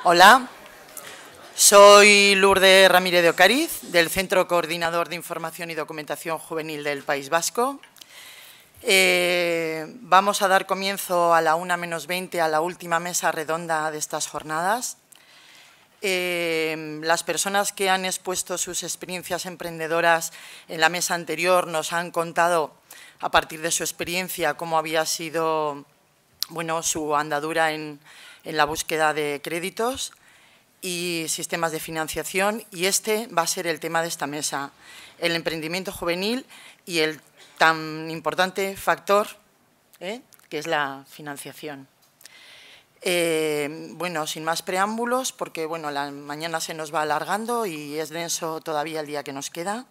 Hola, soy Lourdes Ramírez de Ocariz, del Centro Coordinador de Información y Documentación Juvenil del País Vasco. Vamos a dar comienzo a la 1:20 a la última mesa redonda de estas jornadas. Las personas que han expuesto sus experiencias emprendedoras en la mesa anterior nos han contado, a partir de su experiencia, cómo había sido su andadura en la búsqueda de créditos y sistemas de financiación, y este va a ser el tema de esta mesa, el emprendimiento juvenil y el tan importante factor que es la financiación. Sin más preámbulos, porque la mañana se nos va alargando y es denso todavía el día que nos queda.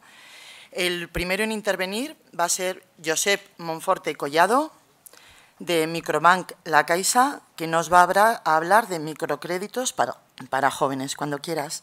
El primero en intervenir va a ser Josep Monforte Collado, de Microbank La Caixa, que nos va a hablar de microcréditos para jóvenes. Cuando quieras.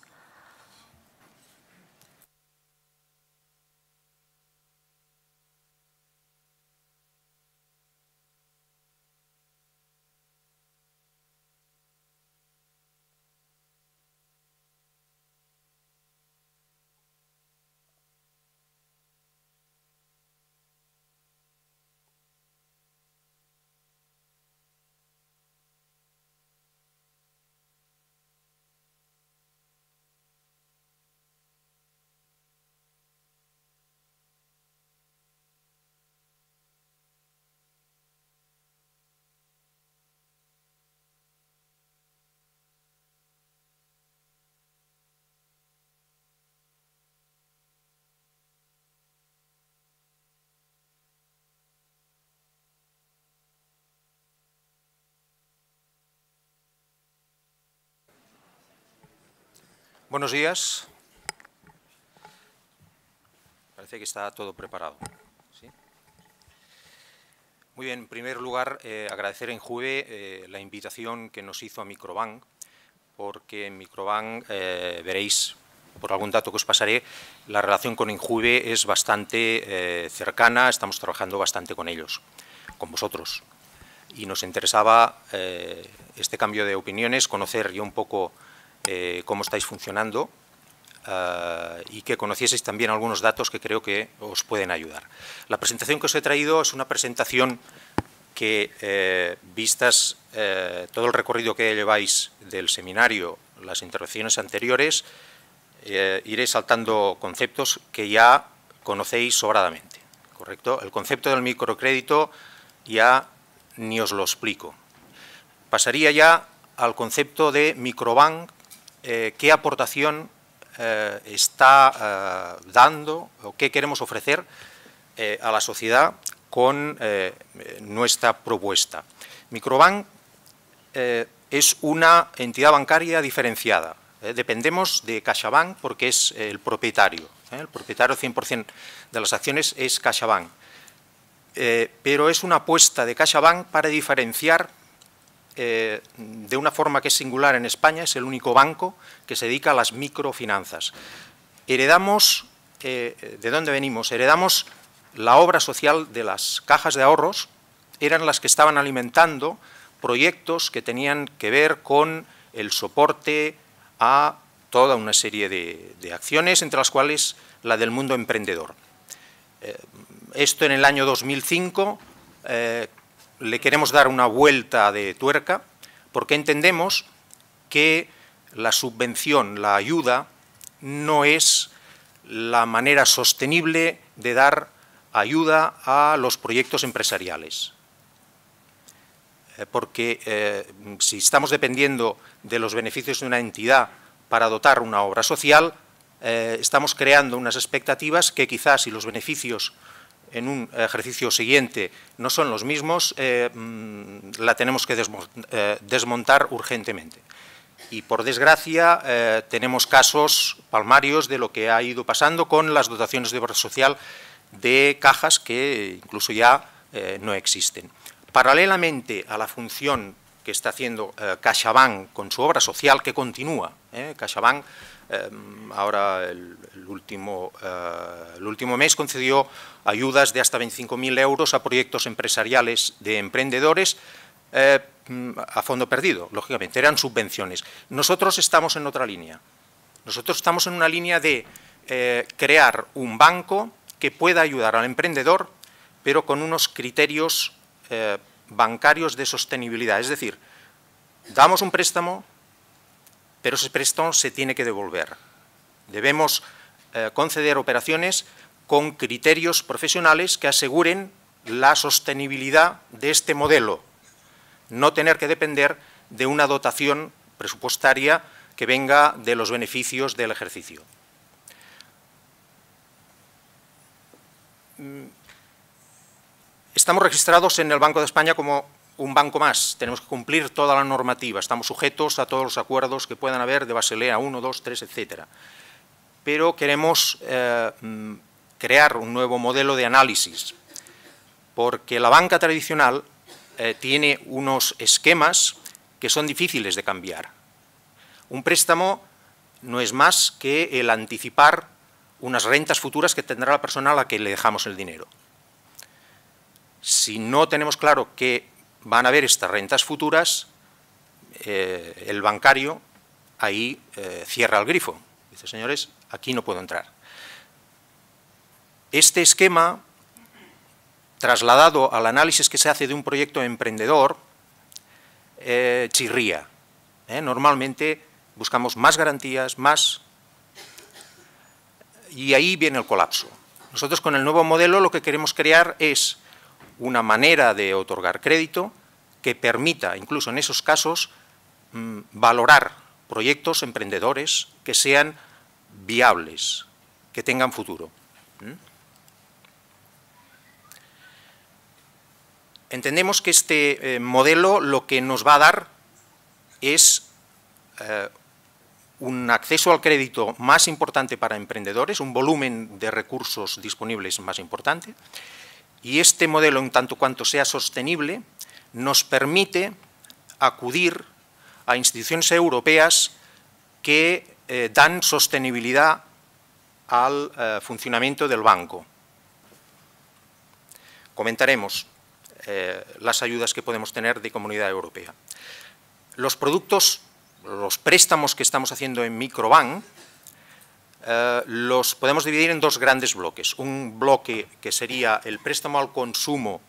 Buenos días. Parece que está todo preparado. ¿Sí? Muy bien, en primer lugar, agradecer a Injuve la invitación que nos hizo a Microbank, porque en Microbank veréis, por algún dato que os pasaré, la relación con Injuve es bastante cercana, estamos trabajando bastante con ellos, con vosotros. Y nos interesaba este cambio de opiniones, conocer yo un poco cómo estáis funcionando y que conocieseis también algunos datos que creo que os pueden ayudar. La presentación que os he traído es una presentación que, vistas todo el recorrido que lleváis del seminario, las intervenciones anteriores, iré saltando conceptos que ya conocéis sobradamente, ¿correcto? El concepto del microcrédito ya ni os lo explico. Pasaría ya al concepto de Microbank. ¿Qué aportación está dando o qué queremos ofrecer a la sociedad con nuestra propuesta? Microbank es una entidad bancaria diferenciada. Dependemos de CaixaBank porque es el propietario. El propietario 100% de las acciones es CaixaBank. Pero es una apuesta de CaixaBank para diferenciar de una forma que es singular en España, es el único banco que se dedica a las microfinanzas. Heredamos, ¿de dónde venimos? Heredamos la obra social de las cajas de ahorros, eran las que estaban alimentando proyectos que tenían que ver con el soporte a toda una serie de acciones, entre las cuales la del mundo emprendedor. Esto en el año 2005 le queremos dar una vuelta de tuerca porque entendemos que la subvención, la ayuda, no es la manera sostenible de dar ayuda a los proyectos empresariales. Porque si estamos dependiendo de los beneficios de una entidad para dotar una obra social, estamos creando unas expectativas que quizás si los beneficios en un ejercicio siguiente no son los mismos, la tenemos que desmontar urgentemente. Y por desgracia tenemos casos palmarios de lo que ha ido pasando con las dotaciones de obra social de cajas que incluso ya no existen. Paralelamente a la función que está haciendo CaixaBank con su obra social, que continúa, CaixaBank ahora el último mes concedió ayudas de hasta 25.000 euros a proyectos empresariales de emprendedores a fondo perdido, lógicamente, eran subvenciones. Nosotros estamos en otra línea. Nosotros estamos en una línea de crear un banco que pueda ayudar al emprendedor, pero con unos criterios bancarios de sostenibilidad. Es decir, damos un préstamo, pero ese préstamo se tiene que devolver. Debemos conceder operaciones con criterios profesionales que aseguren la sostenibilidad de este modelo, no tener que depender de una dotación presupuestaria que venga de los beneficios del ejercicio. Estamos registrados en el Banco de España como un banco más, tenemos que cumplir toda la normativa, estamos sujetos a todos los acuerdos que puedan haber de Basilea 1, 2, 3, etcétera. Pero queremos crear un nuevo modelo de análisis, porque la banca tradicional tiene unos esquemas que son difíciles de cambiar. Un préstamo no es más que el anticipar unas rentas futuras que tendrá la persona a la que le dejamos el dinero. Si no tenemos claro que van a haber estas rentas futuras, el bancario ahí cierra el grifo. Dice, señores, aquí no puedo entrar. Este esquema, trasladado al análisis que se hace de un proyecto emprendedor, chirría. Normalmente buscamos más garantías, más, y ahí viene el colapso. Nosotros con el nuevo modelo lo que queremos crear es una manera de otorgar crédito que permita, incluso en esos casos, valorar proyectos emprendedores que sean viables, que tengan futuro. Entendemos que este modelo lo que nos va a dar es un acceso al crédito más importante para emprendedores, un volumen de recursos disponibles más importante, y este modelo, en tanto cuanto sea sostenible, nos permite acudir a instituciones europeas que dan sostenibilidad al funcionamiento del banco. Comentaremos las ayudas que podemos tener de Comunidad Europea. Los productos, los préstamos que estamos haciendo en Microbank, los podemos dividir en dos grandes bloques. Un bloque que sería el préstamo al consumo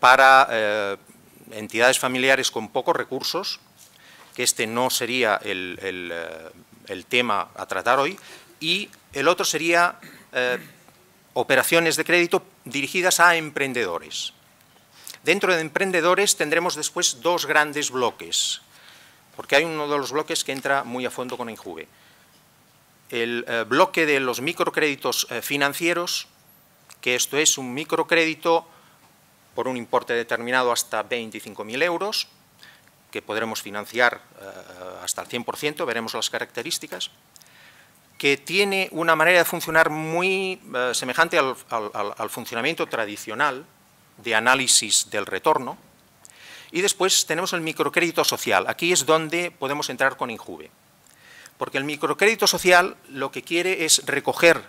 para entidades familiares con pocos recursos, que este no sería el tema a tratar hoy, y el otro sería operaciones de crédito dirigidas a emprendedores. Dentro de emprendedores tendremos después dos grandes bloques, porque hay uno de los bloques que entra muy a fondo con Injuve. El bloque de los microcréditos financieros, que esto es un microcrédito por un importe determinado hasta 25.000 euros, que podremos financiar hasta el 100%, veremos las características, que tiene una manera de funcionar muy semejante al funcionamiento tradicional de análisis del retorno. Y después tenemos el microcrédito social. Aquí es donde podemos entrar con Injuve. Porque el microcrédito social lo que quiere es recoger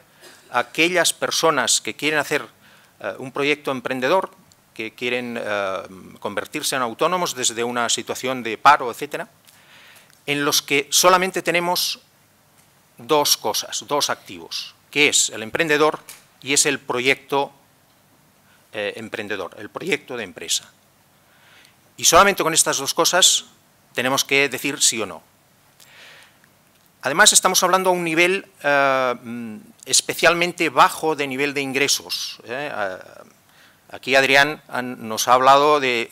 a aquellas personas que quieren hacer un proyecto emprendedor, que quieren convertirse en autónomos desde una situación de paro, etcétera, en los que solamente tenemos dos cosas, dos activos, que es el emprendedor y es el proyecto emprendedor, el proyecto de empresa. Y solamente con estas dos cosas tenemos que decir sí o no. Además, estamos hablando a un nivel especialmente bajo de nivel de ingresos. Aquí Adrián nos ha hablado de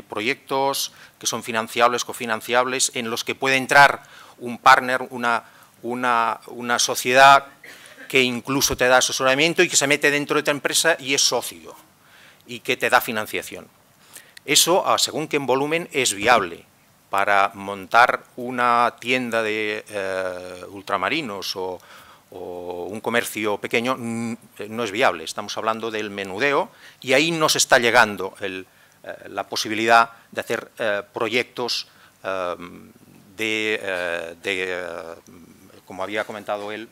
proyectos que son financiables, cofinanciables, en los que puede entrar un partner, una sociedad que incluso te da asesoramiento y que se mete dentro de tu empresa y es socio y que te da financiación. Eso, según qué volumen, es viable. Para montar una tienda de ultramarinos o un comercio pequeño no es viable. Estamos hablando del menudeo y ahí nos está llegando la posibilidad de hacer proyectos como había comentado él,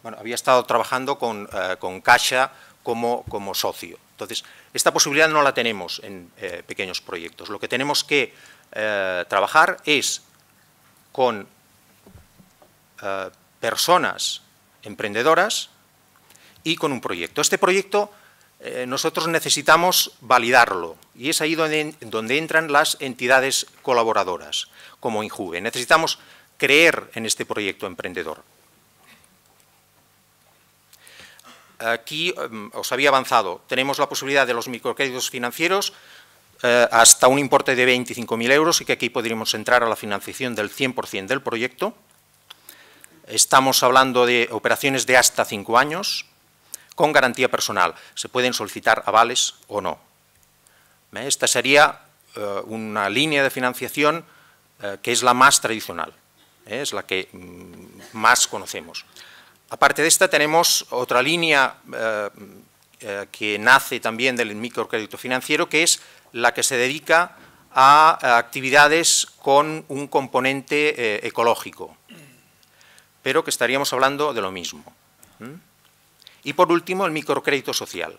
bueno, había estado trabajando con Caixa como socio. Entonces, esta posibilidad no la tenemos en pequeños proyectos. Lo que tenemos que trabajar es con personas emprendedoras y con un proyecto. Este proyecto nosotros necesitamos validarlo y es ahí donde entran las entidades colaboradoras, como Injuve. Necesitamos creer en este proyecto emprendedor. Aquí os había avanzado, tenemos la posibilidad de los microcréditos financieros hasta un importe de 25.000 euros y que aquí podríamos entrar a la financiación del 100% del proyecto. Estamos hablando de operaciones de hasta 5 años con garantía personal. Se pueden solicitar avales o no. Esta sería una línea de financiación que es la más tradicional, es la que más conocemos. Aparte de esta, tenemos otra línea que nace también del microcrédito financiero, que es la que se dedica a actividades con un componente ecológico, pero que estaríamos hablando de lo mismo. Y por último, el microcrédito social.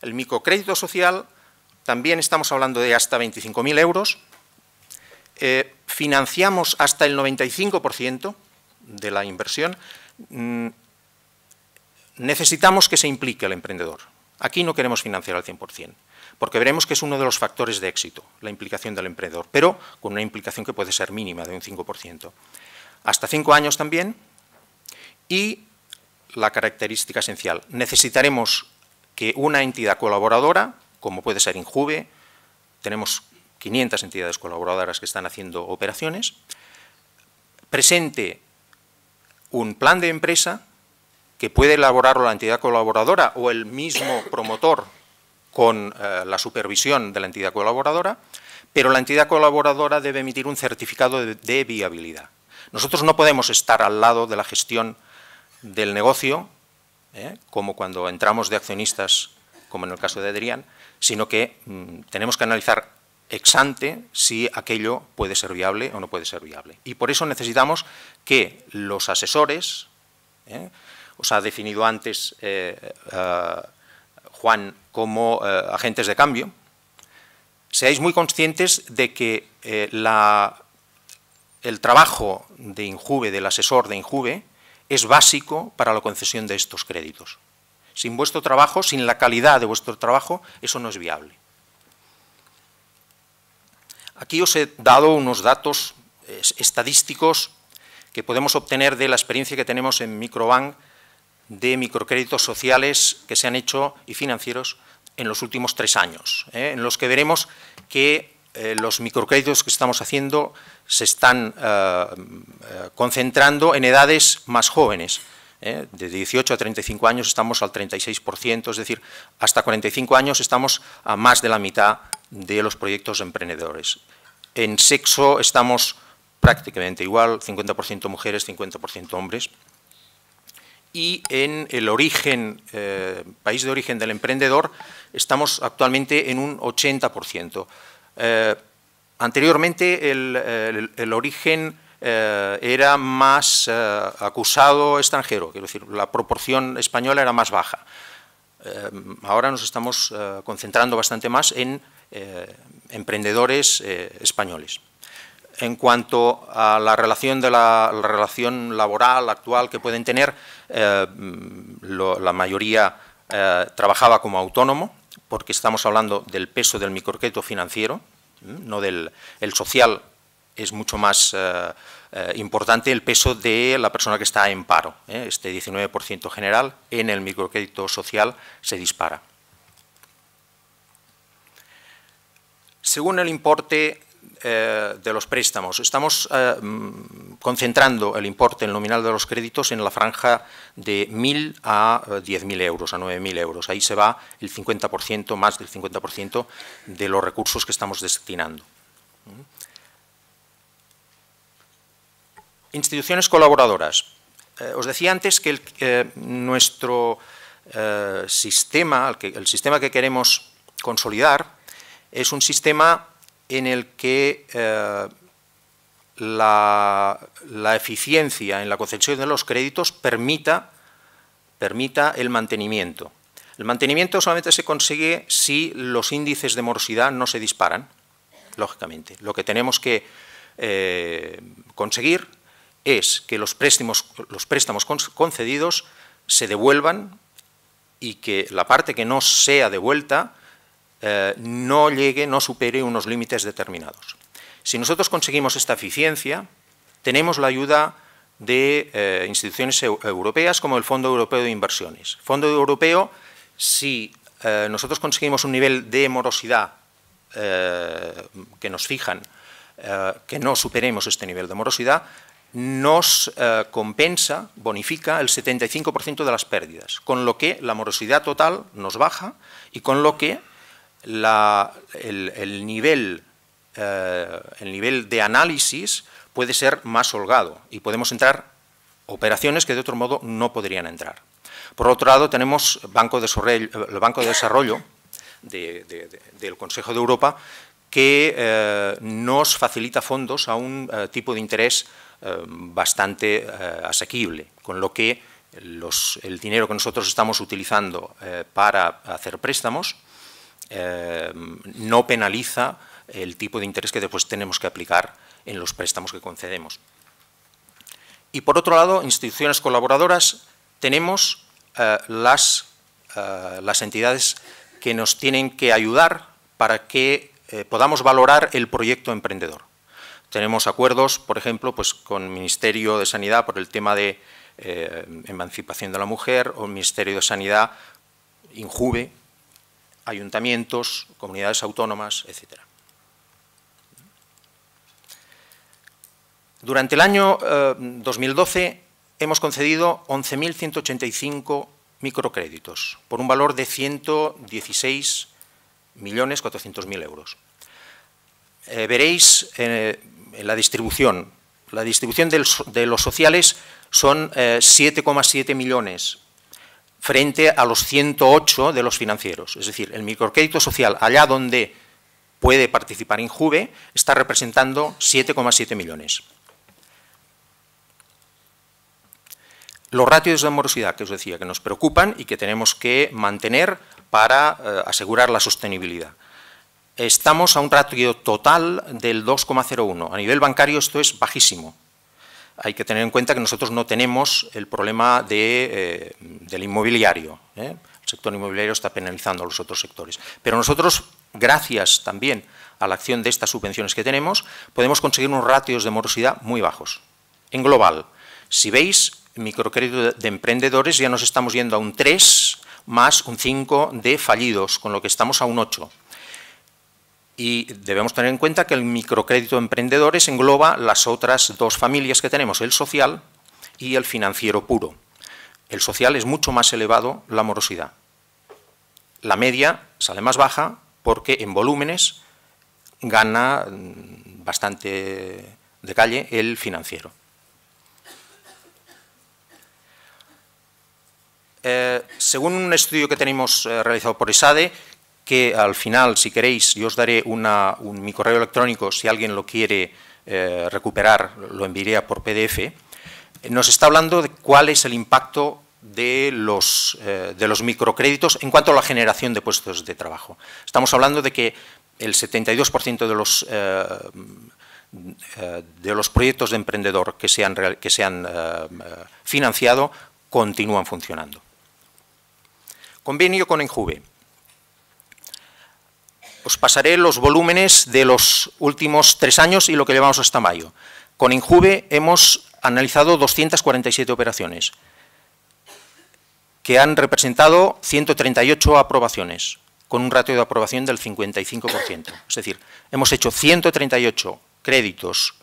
El microcrédito social también estamos hablando de hasta 25.000 euros. Financiamos hasta el 95% de la inversión. Necesitamos que se implique el emprendedor. Aquí no queremos financiar al 100%, porque veremos que es uno de los factores de éxito, la implicación del emprendedor, pero con una implicación que puede ser mínima, de un 5%. Hasta 5 años también. Y la característica esencial, necesitaremos que una entidad colaboradora, como puede ser Injuve, tenemos 500 entidades colaboradoras que están haciendo operaciones, presente un plan de empresa que puede elaborarlo la entidad colaboradora o el mismo promotor con la supervisión de la entidad colaboradora, pero la entidad colaboradora debe emitir un certificado de viabilidad. Nosotros no podemos estar al lado de la gestión del negocio, como cuando entramos de accionistas, como en el caso de Adrián, sino que tenemos que analizar ex ante si aquello puede ser viable o no puede ser viable. Y por eso necesitamos que los asesores, os ha definido antes Juan como agentes de cambio, seáis muy conscientes de que el trabajo de Injuve, del asesor de Injuve, es básico para la concesión de estos créditos. Sin vuestro trabajo, sin la calidad de vuestro trabajo, eso no es viable. Aquí os he dado unos datos estadísticos que podemos obtener de la experiencia que tenemos en Microbank de microcréditos sociales que se han hecho y financieros en los últimos 3 años, en los que veremos que los microcréditos que estamos haciendo se están concentrando en edades más jóvenes. De 18 a 35 años estamos al 36%, es decir, hasta 45 años estamos a más de la mitad de los proyectos emprendedores. En sexo estamos prácticamente igual, 50% mujeres, 50% hombres. Y en el origen, país de origen del emprendedor, estamos actualmente en un 80%. Anteriormente el origen era más acusado extranjero, quiero decir, la proporción española era más baja. Ahora nos estamos concentrando bastante más en emprendedores españoles. En cuanto a la relación laboral actual que pueden tener, la mayoría trabajaba como autónomo, porque estamos hablando del peso del microcrédito financiero, no el social es mucho más importante el peso de la persona que está en paro. Este 19% general en el microcrédito social se dispara. Según el importe de los préstamos, estamos concentrando el importe, el nominal de los créditos en la franja de 1.000 a 10.000 euros, a 9.000 euros. Ahí se va el 50%, más del 50% de los recursos que estamos destinando. Instituciones colaboradoras. Os decía antes que nuestro sistema, el sistema que queremos consolidar, es un sistema en el que la eficiencia en la concesión de los créditos permita permita el mantenimiento. El mantenimiento solamente se consigue si los índices de morosidad no se disparan, lógicamente. Lo que tenemos que conseguir es que los préstamos concedidos se devuelvan y que la parte que no sea devuelta no supere unos límites determinados. Si nosotros conseguimos esta eficiencia, tenemos la ayuda de instituciones europeas como el Fondo Europeo de Inversiones. Fondo Europeo, si nosotros conseguimos un nivel de morosidad que nos fijan, que no superemos este nivel de morosidad, nos compensa, bonifica el 75% de las pérdidas, con lo que la morosidad total nos baja y con lo que el nivel de análisis puede ser más holgado y podemos entrar operaciones que de otro modo no podrían entrar. Por otro lado, tenemos el Banco de Desarrollo del Consejo de Europa que nos facilita fondos a un tipo de interés bastante asequible, con lo que el dinero que nosotros estamos utilizando para hacer préstamos no penaliza el tipo de interés que después tenemos que aplicar en los préstamos que concedemos. Y por otro lado, instituciones colaboradoras, tenemos las entidades que nos tienen que ayudar para que podamos valorar el proyecto emprendedor. Tenemos acuerdos, por ejemplo, pues, con el Ministerio de Sanidad por el tema de emancipación de la mujer, o el Ministerio de Sanidad, INJUVE, ayuntamientos, comunidades autónomas, etc. Durante el año 2012 hemos concedido 11.185 microcréditos por un valor de 116.400.000 euros. Veréis en la distribución de los sociales son 7,7 millones frente a los 108 de los financieros. Es decir, el microcrédito social, allá donde puede participar INJUVE, está representando 7,7 millones. Los ratios de morosidad, que os decía, que nos preocupan y que tenemos que mantener para asegurar la sostenibilidad. Estamos a un ratio total del 2,01. A nivel bancario esto es bajísimo. Hay que tener en cuenta que nosotros no tenemos el problema del inmobiliario. El sector inmobiliario está penalizando a los otros sectores. Pero nosotros, gracias también a la acción de estas subvenciones que tenemos, podemos conseguir unos ratios de morosidad muy bajos. En global, si veis, microcrédito de emprendedores ya nos estamos yendo a un 3 más un 5 de fallidos, con lo que estamos a un 8. Y debemos tener en cuenta que el microcrédito de emprendedores engloba las otras dos familias que tenemos, el social y el financiero puro. El social es mucho más elevado la morosidad. La media sale más baja porque en volúmenes gana bastante de calle el financiero. Según un estudio que tenemos realizado por ESADE, que al final, si queréis, yo os daré mi correo electrónico, si alguien lo quiere recuperar, lo enviaré por PDF, nos está hablando de cuál es el impacto de los microcréditos en cuanto a la generación de puestos de trabajo. Estamos hablando de que el 72% de los proyectos de emprendedor que se han financiado continúan funcionando. Convenio con INJUVE. Os pasaré los volúmenes de los últimos 3 años y lo que llevamos hasta mayo. Con INJUVE hemos analizado 247 operaciones que han representado 138 aprobaciones, con un ratio de aprobación del 55%. Es decir, hemos hecho 138 créditos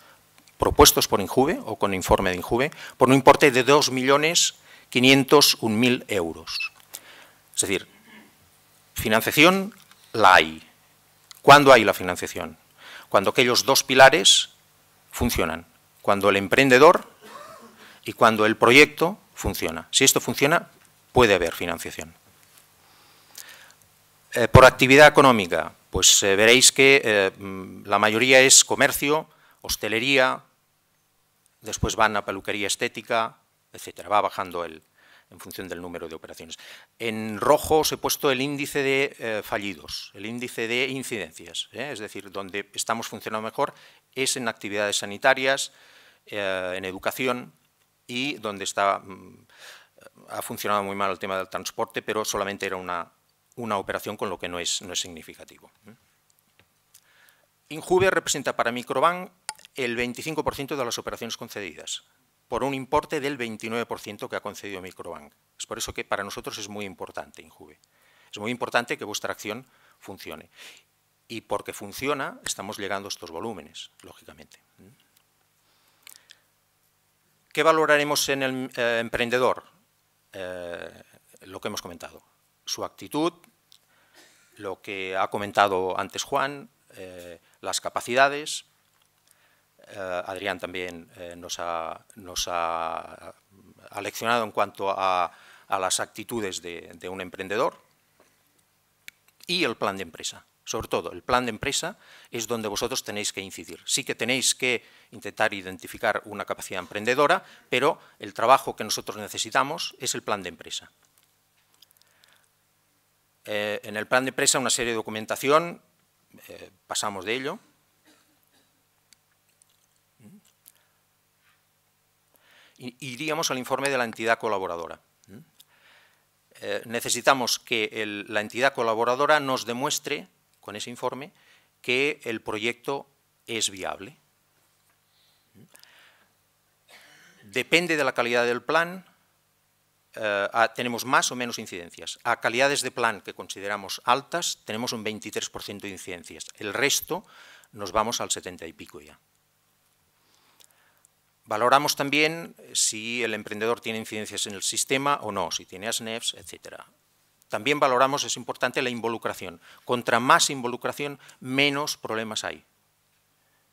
propuestos por INJUVE o con informe de INJUVE por un importe de 2.501.000 euros. Es decir, financiación la hay. ¿Cuándo hay la financiación? Cuando aquellos dos pilares funcionan. Cuando el emprendedor y cuando el proyecto funciona. Si esto funciona, puede haber financiación. Por actividad económica, pues veréis que la mayoría es comercio, hostelería, después van a peluquería estética, etcétera. Va bajando en función del número de operaciones. En rojo os he puesto el índice de fallidos, el índice de incidencias, es decir, donde estamos funcionando mejor es en actividades sanitarias, en educación y donde ha funcionado muy mal el tema del transporte, pero solamente era una operación, con lo que no es significativo. Injuve representa para Microbank el 25% de las operaciones concedidas, por un importe del 29% que ha concedido Microbank. Es por eso que para nosotros es muy importante Injuve. Es muy importante que vuestra acción funcione. Y porque funciona, estamos llegando a estos volúmenes, lógicamente. ¿Qué valoraremos en el emprendedor? Lo que hemos comentado. Su actitud, lo que ha comentado antes Juan, las capacidades. Adrián también nos ha leccionado en cuanto a las actitudes de un emprendedor, y el plan de empresa. Sobre todo, el plan de empresa es donde vosotros tenéis que incidir. Sí que tenéis que intentar identificar una capacidad emprendedora, pero el trabajo que nosotros necesitamos es el plan de empresa. En el plan de empresa una serie de documentación, pasamos de ello. Iríamos al informe de la entidad colaboradora. Necesitamos que la entidad colaboradora nos demuestre, con ese informe, que el proyecto es viable. Depende de la calidad del plan, tenemos más o menos incidencias. A calidades de plan que consideramos altas, tenemos un 23% de incidencias. El resto nos vamos al 70 y pico ya. Valoramos también si el emprendedor tiene incidencias en el sistema o no, si tiene ASNEFs, etc. También valoramos, es importante, la involucración. Contra más involucración, menos problemas hay.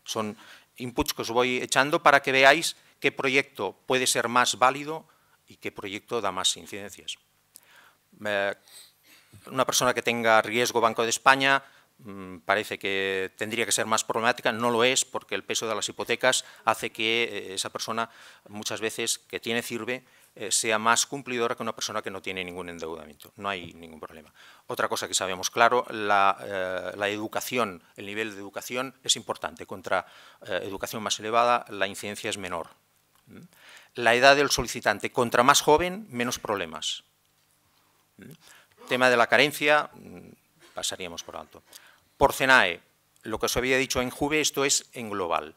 Son inputs que os voy echando para que veáis qué proyecto puede ser más válido y qué proyecto da más incidencias. Una persona que tenga riesgo Banco de España parece que tendría que ser más problemática, no lo es, porque el peso de las hipotecas hace que esa persona, muchas veces, que tiene CIRBE, sea más cumplidora que una persona que no tiene ningún endeudamiento. No hay ningún problema. Otra cosa que sabemos claro, la educación, el nivel de educación es importante. Contra educación más elevada, la incidencia es menor. La edad del solicitante, contra más joven, menos problemas. Tema de la carencia, pasaríamos por alto. Por CENAE, lo que os había dicho en Juve, esto es en global.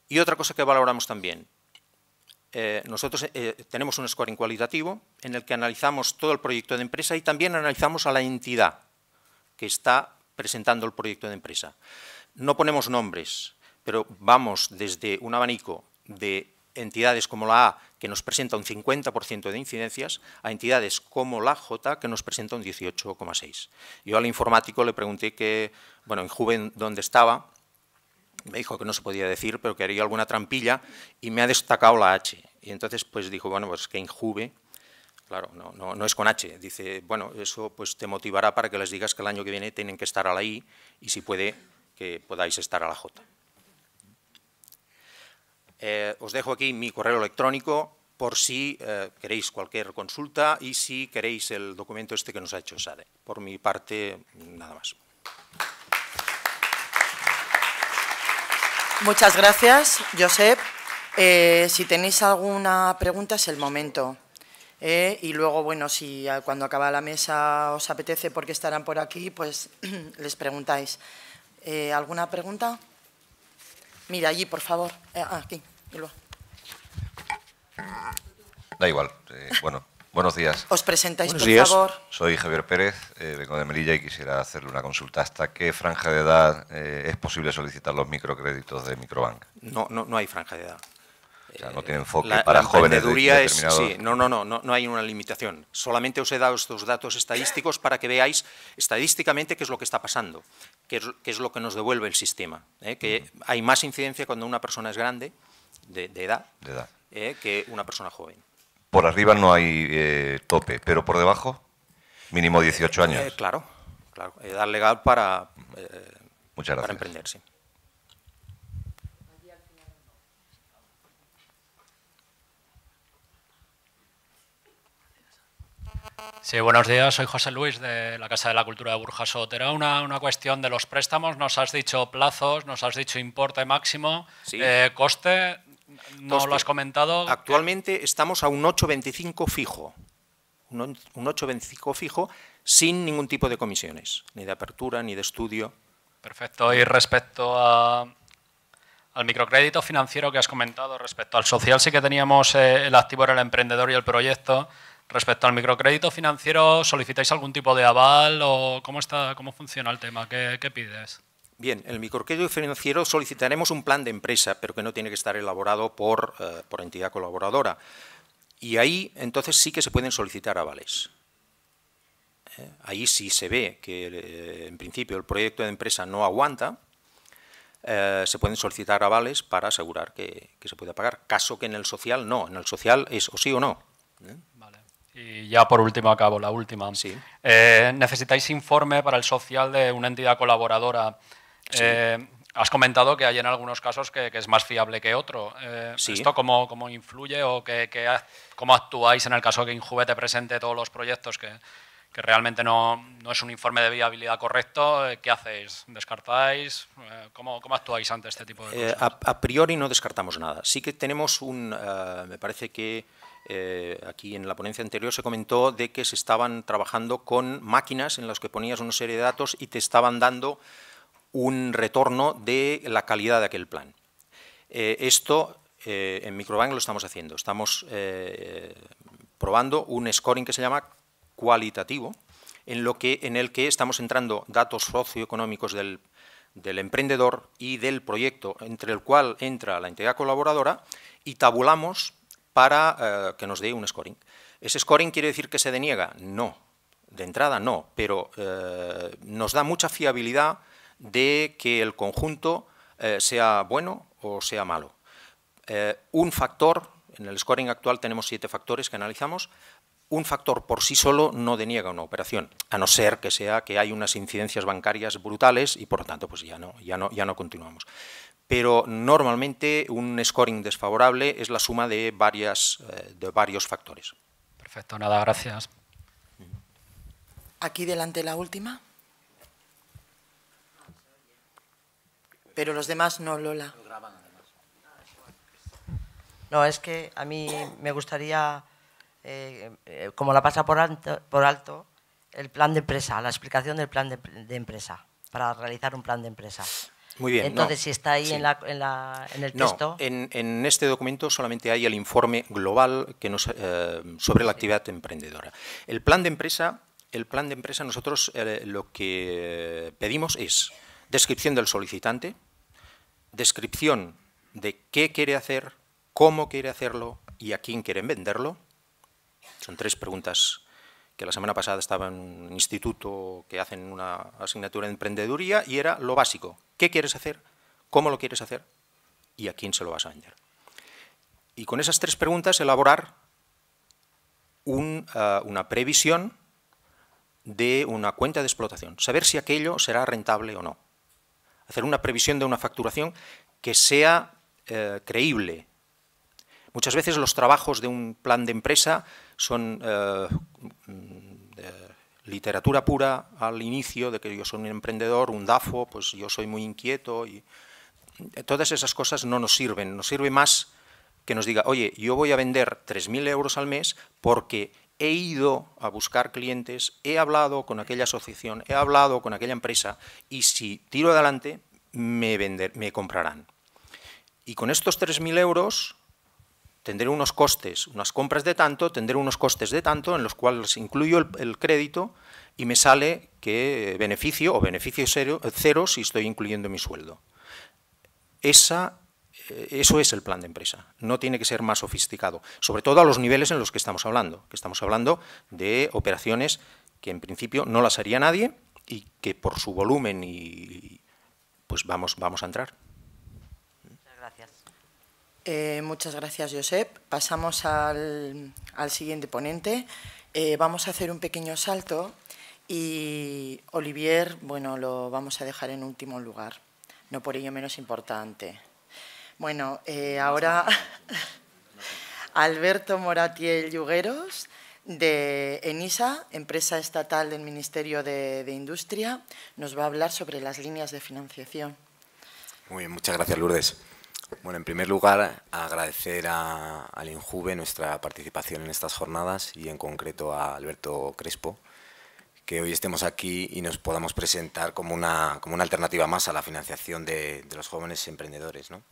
Y otra cosa que valoramos también, nosotros tenemos un scoring cualitativo en el que analizamos todo el proyecto de empresa y también analizamos a la entidad que está presentando el proyecto de empresa. No ponemos nombres, pero vamos desde un abanico de entidades como la A, que nos presenta un 50% de incidencias, a entidades como la J, que nos presenta un 18,6%. Yo al informático le pregunté que, bueno, en Juve, ¿dónde estaba? Me dijo que no se podía decir, pero que haría alguna trampilla, y me ha destacado la H. Y entonces pues dijo, bueno, pues que en Juve, claro, no es con H, dice, bueno, eso pues te motivará para que les digas que el año que viene tienen que estar a la I, y si puede, que podáis estar a la J. Os dejo aquí mi correo electrónico por si queréis cualquier consulta y si queréis el documento este que nos ha hecho SADE. Por mi parte, nada más. Muchas gracias, Josep. Si tenéis alguna pregunta es el momento. Y luego, bueno, si cuando acaba la mesa os apetece porque estarán por aquí, pues les preguntáis. ¿Alguna pregunta? Mira, allí, por favor. Aquí. Da igual. Bueno, buenos días. ¿Os presentáis, Buenos por días. favor? Soy Javier Pérez, vengo de Melilla y quisiera hacerle una consulta. ¿Hasta qué franja de edad es posible solicitar los microcréditos de Microbank? No hay franja de edad. O sea, no tiene enfoque para jóvenes determinados. Sí, no hay una limitación. Solamente os he dado estos datos estadísticos para que veáis estadísticamente qué es lo que está pasando, qué es lo que nos devuelve el sistema. Que hay más incidencia cuando una persona es grande, de edad, que una persona joven. Por arriba no hay tope, pero por debajo, mínimo 18 años. Claro, edad legal para emprender, sí. Sí, buenos días. Soy José Luis de la Casa de la Cultura de Burjasot. Era una cuestión de los préstamos. Nos has dicho plazos, nos has dicho importe máximo, Sí. Coste, no Coste. lo has comentado. Actualmente estamos a un 8,25 fijo. Un 8,25 fijo sin ningún tipo de comisiones, ni de apertura, ni de estudio. Perfecto. Y respecto al microcrédito financiero que has comentado, respecto al social sí que teníamos el activo era el emprendedor y el proyecto. Respecto al microcrédito financiero, ¿solicitáis algún tipo de aval o cómo funciona el tema? ¿Qué pides? Bien, el microcrédito financiero solicitaremos un plan de empresa, pero que no tiene que estar elaborado por entidad colaboradora. Y ahí, entonces, sí que se pueden solicitar avales. Ahí sí se ve que, en principio, el proyecto de empresa no aguanta, se pueden solicitar avales para asegurar que se pueda pagar. Caso que en el social no. En el social es o sí o no. Vale. Y ya por último acabo, la última. Sí. ¿Necesitáis informe para el social de una entidad colaboradora? Sí. Has comentado que hay en algunos casos que es más fiable que otro. Sí. ¿Esto cómo influye o cómo actuáis en el caso de que Injuve te presente todos los proyectos que realmente no es un informe de viabilidad correcto? ¿Qué hacéis? ¿Descartáis? ¿Cómo actuáis ante este tipo de cosas? A priori no descartamos nada. Sí que tenemos me parece que aquí en la ponencia anterior se comentó de que se estaban trabajando con máquinas en las que ponías una serie de datos y te estaban dando un retorno de la calidad de aquel plan. Esto en Microbank lo estamos haciendo. Estamos probando un scoring que se llama cualitativo, en el que estamos entrando datos socioeconómicos del emprendedor y del proyecto, entre el cual entra la entidad colaboradora, y tabulamos para que nos dé un scoring. ¿Ese scoring quiere decir que se deniega? No, de entrada no, pero nos da mucha fiabilidad de que el conjunto sea bueno o sea malo. Un factor, en el scoring actual tenemos 7 factores que analizamos, un factor por sí solo no deniega una operación, a no ser que sea que hay unas incidencias bancarias brutales y por lo tanto pues ya no continuamos. Pero normalmente un scoring desfavorable es la suma de varios factores. Perfecto, nada, gracias. Aquí delante la última. Pero los demás no, Lola. No, es que a mí me gustaría, como la pasa por alto, el plan de empresa, la explicación del plan de empresa, para realizar un plan de empresa. Muy bien. Entonces, no, si está ahí sí. en el texto... No, en este documento solamente hay el informe global sobre la actividad emprendedora. El plan de empresa nosotros lo que pedimos es descripción del solicitante, descripción de qué quiere hacer, cómo quiere hacerlo y a quién quieren venderlo. Son 3 preguntas que la semana pasada estaba en un instituto que hacen una asignatura de emprendeduría y era lo básico. ¿Qué quieres hacer? ¿Cómo lo quieres hacer? ¿Y a quién se lo vas a vender? Y con esas 3 preguntas elaborar una previsión de una cuenta de explotación. Saber si aquello será rentable o no. Hacer una previsión de una facturación que sea creíble. Muchas veces los trabajos de un plan de empresa son literatura pura al inicio, de que yo soy un emprendedor, un DAFO, pues yo soy muy inquieto. Y todas esas cosas no nos sirven. Nos sirve más que nos diga, oye, yo voy a vender 3.000 euros al mes porque he ido a buscar clientes, he hablado con aquella asociación, he hablado con aquella empresa y si tiro adelante me comprarán. Y con estos 3.000 euros tendré unos costes, unas compras de tanto, tendré unos costes de tanto en los cuales incluyo el crédito y me sale que beneficio o beneficio cero si estoy incluyendo mi sueldo. Eso es el plan de empresa, no tiene que ser más sofisticado, sobre todo a los niveles en los que estamos hablando de operaciones que en principio no las haría nadie y que por su volumen pues vamos a entrar. Muchas gracias, Josep. Pasamos al siguiente ponente. Vamos a hacer un pequeño salto y Olivier, bueno, lo vamos a dejar en último lugar, no por ello menos importante. Bueno, ahora Alberto Moratiel Yugueros, de ENISA, empresa estatal del Ministerio de Industria. Nos va a hablar sobre las líneas de financiación. Muy bien, muchas gracias, Lourdes. Bueno, en primer lugar, agradecer al INJUVE nuestra participación en estas jornadas y en concreto a Alberto Crespo, que hoy estemos aquí y nos podamos presentar como una alternativa más a la financiación de los jóvenes emprendedores, ¿no?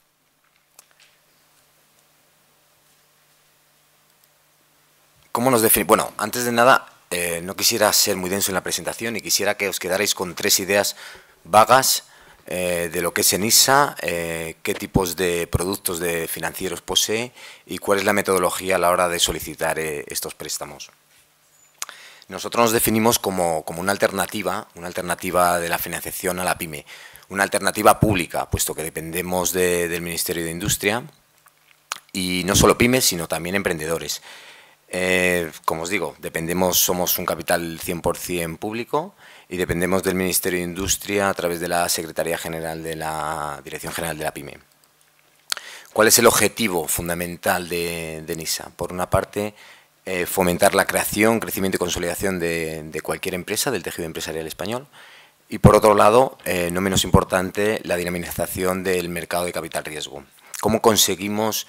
¿Cómo nos definimos? Bueno, antes de nada, no quisiera ser muy denso en la presentación y quisiera que os quedarais con 3 ideas vagas de lo que es ENISA, qué tipos de productos financieros posee y cuál es la metodología a la hora de solicitar estos préstamos. Nosotros nos definimos como una alternativa de la financiación a la PYME, una alternativa pública, puesto que dependemos del Ministerio de Industria y no solo pymes, sino también emprendedores. Como os digo, somos un capital 100% público y dependemos del Ministerio de Industria a través de la Secretaría General de la Dirección General de la PYME. ¿Cuál es el objetivo fundamental de ENISA? Por una parte, fomentar la creación, crecimiento y consolidación de cualquier empresa, del tejido empresarial español. Y por otro lado, no menos importante, la dinamización del mercado de capital riesgo. ¿Cómo conseguimos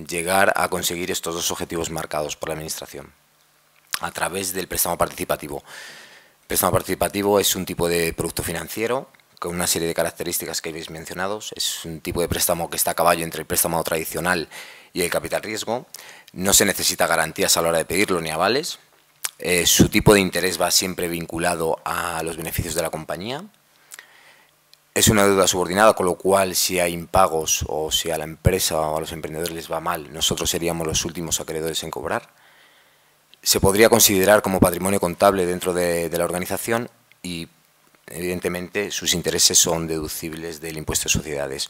llegar a conseguir estos 2 objetivos marcados por la Administración? A través del préstamo participativo. El préstamo participativo es un tipo de producto financiero con una serie de características que habéis mencionado. Es un tipo de préstamo que está a caballo entre el préstamo tradicional y el capital riesgo. No se necesita garantías a la hora de pedirlo ni avales. Su tipo de interés va siempre vinculado a los beneficios de la compañía. Es una deuda subordinada, con lo cual si hay impagos o si a la empresa o a los emprendedores les va mal, nosotros seríamos los últimos acreedores en cobrar. Se podría considerar como patrimonio contable dentro de la organización y, evidentemente, sus intereses son deducibles del impuesto de sociedades.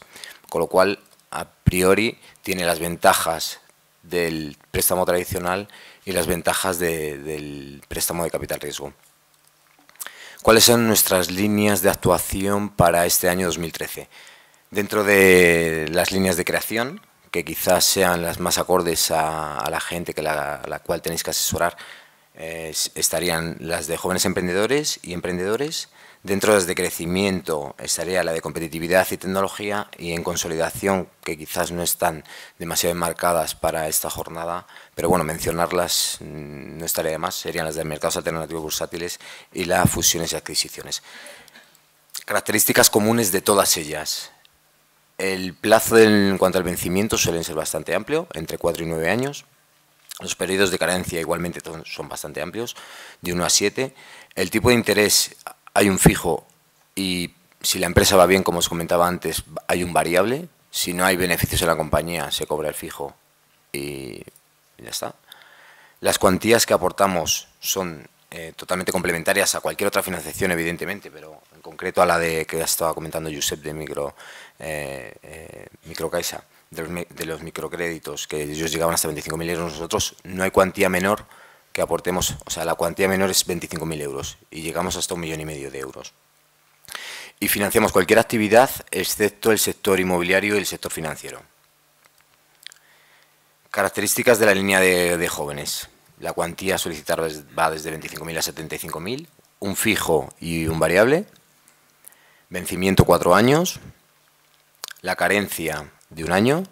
Con lo cual, a priori, tiene las ventajas del préstamo tradicional y las ventajas del préstamo de capital riesgo. ¿Cuáles son nuestras líneas de actuación para este año 2013? Dentro de las líneas de creación, que quizás sean las más acordes a la gente a la cual tenéis que asesorar, estarían las de jóvenes emprendedores y emprendedores. Dentro de las de crecimiento estaría la de competitividad y tecnología, y en consolidación, que quizás no están demasiado enmarcadas para esta jornada, pero bueno, mencionarlas no estaría de más, serían las de mercados alternativos bursátiles y las fusiones y adquisiciones. Características comunes de todas ellas. El plazo en cuanto al vencimiento suelen ser bastante amplio, entre 4 y 9 años. Los periodos de carencia igualmente son bastante amplios, de 1 a 7. El tipo de interés, hay un fijo y si la empresa va bien, como os comentaba antes, hay un variable. Si no hay beneficios en la compañía, se cobra el fijo y ya está. Las cuantías que aportamos son totalmente complementarias a cualquier otra financiación, evidentemente, pero en concreto a la que estaba comentando Josep de Microcaixa, de los microcréditos, que ellos llegaban hasta 25.000 euros. Nosotros no hay cuantía menor que aportemos, o sea, la cuantía menor es 25.000 euros y llegamos hasta 1,5 millones de euros. Y financiamos cualquier actividad excepto el sector inmobiliario y el sector financiero. Características de la línea de jóvenes. La cuantía solicitada va desde 25.000 a 75.000, un fijo y un variable, vencimiento 4 años, la carencia de 1 año.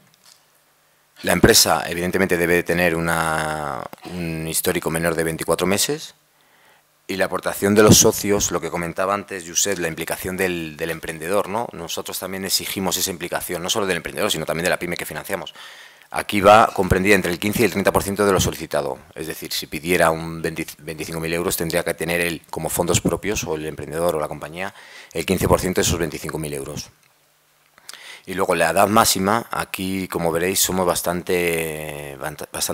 La empresa, evidentemente, debe tener un histórico menor de 24 meses y la aportación de los socios, lo que comentaba antes Josep, la implicación del emprendedor, ¿no? Nosotros también exigimos esa implicación, no solo del emprendedor, sino también de la pyme que financiamos. Aquí va comprendida entre el 15 y el 30% de lo solicitado. Es decir, si pidiera 25.000 euros, tendría que tener él, como fondos propios, o el emprendedor o la compañía, el 15% de esos 25.000 euros. Y luego la edad máxima, aquí, como veréis, somos bastante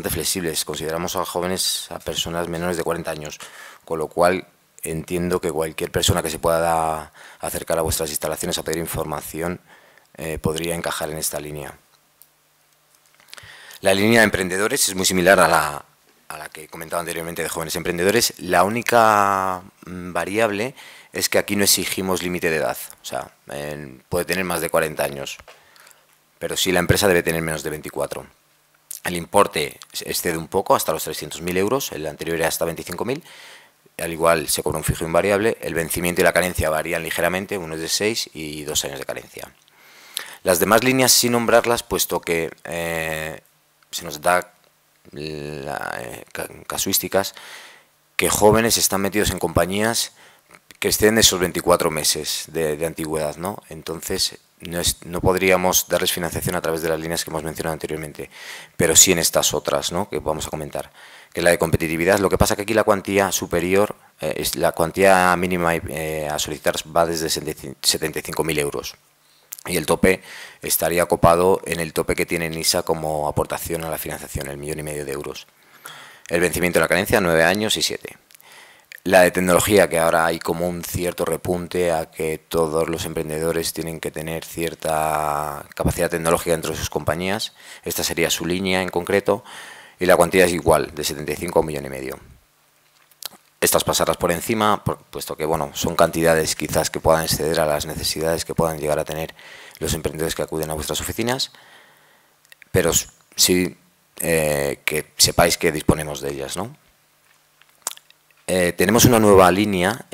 flexibles. Consideramos a jóvenes, a personas menores de 40 años, con lo cual entiendo que cualquier persona que se pueda acercar a vuestras instalaciones a pedir información podría encajar en esta línea. La línea de emprendedores es muy similar a la que comentaba anteriormente de jóvenes emprendedores. La única variable es que aquí no exigimos límite de edad. O sea, puede tener más de 40 años, pero sí la empresa debe tener menos de 24. El importe excede un poco, hasta los 300.000 euros, el anterior era hasta 25.000. Al igual se cobra un fijo invariable. El vencimiento y la carencia varían ligeramente, uno es de 6 y 2 años de carencia. Las demás líneas sin nombrarlas, puesto que se nos da casuísticas que jóvenes están metidos en compañías que exceden esos 24 meses de antigüedad, ¿no? Entonces no podríamos darles financiación a través de las líneas que hemos mencionado anteriormente, pero sí en estas otras, ¿no?, que vamos a comentar, que es la de competitividad. Lo que pasa que aquí la cuantía superior, la cuantía mínima a solicitar va desde 75.000 euros. Y el tope estaría copado en el tope que tiene NISA como aportación a la financiación, el 1,5 millón de euros. El vencimiento de la carencia, 9 años y 7. La de tecnología, que ahora hay como un cierto repunte a que todos los emprendedores tienen que tener cierta capacidad tecnológica dentro de sus compañías. Esta sería su línea en concreto. Y la cuantía es igual, de 75 a 1,5 millones. Estas pasarlas por encima, puesto que bueno, son cantidades quizás que puedan exceder a las necesidades que puedan llegar a tener los emprendedores que acuden a vuestras oficinas, pero sí que sepáis que disponemos de ellas, ¿no? Tenemos una nueva línea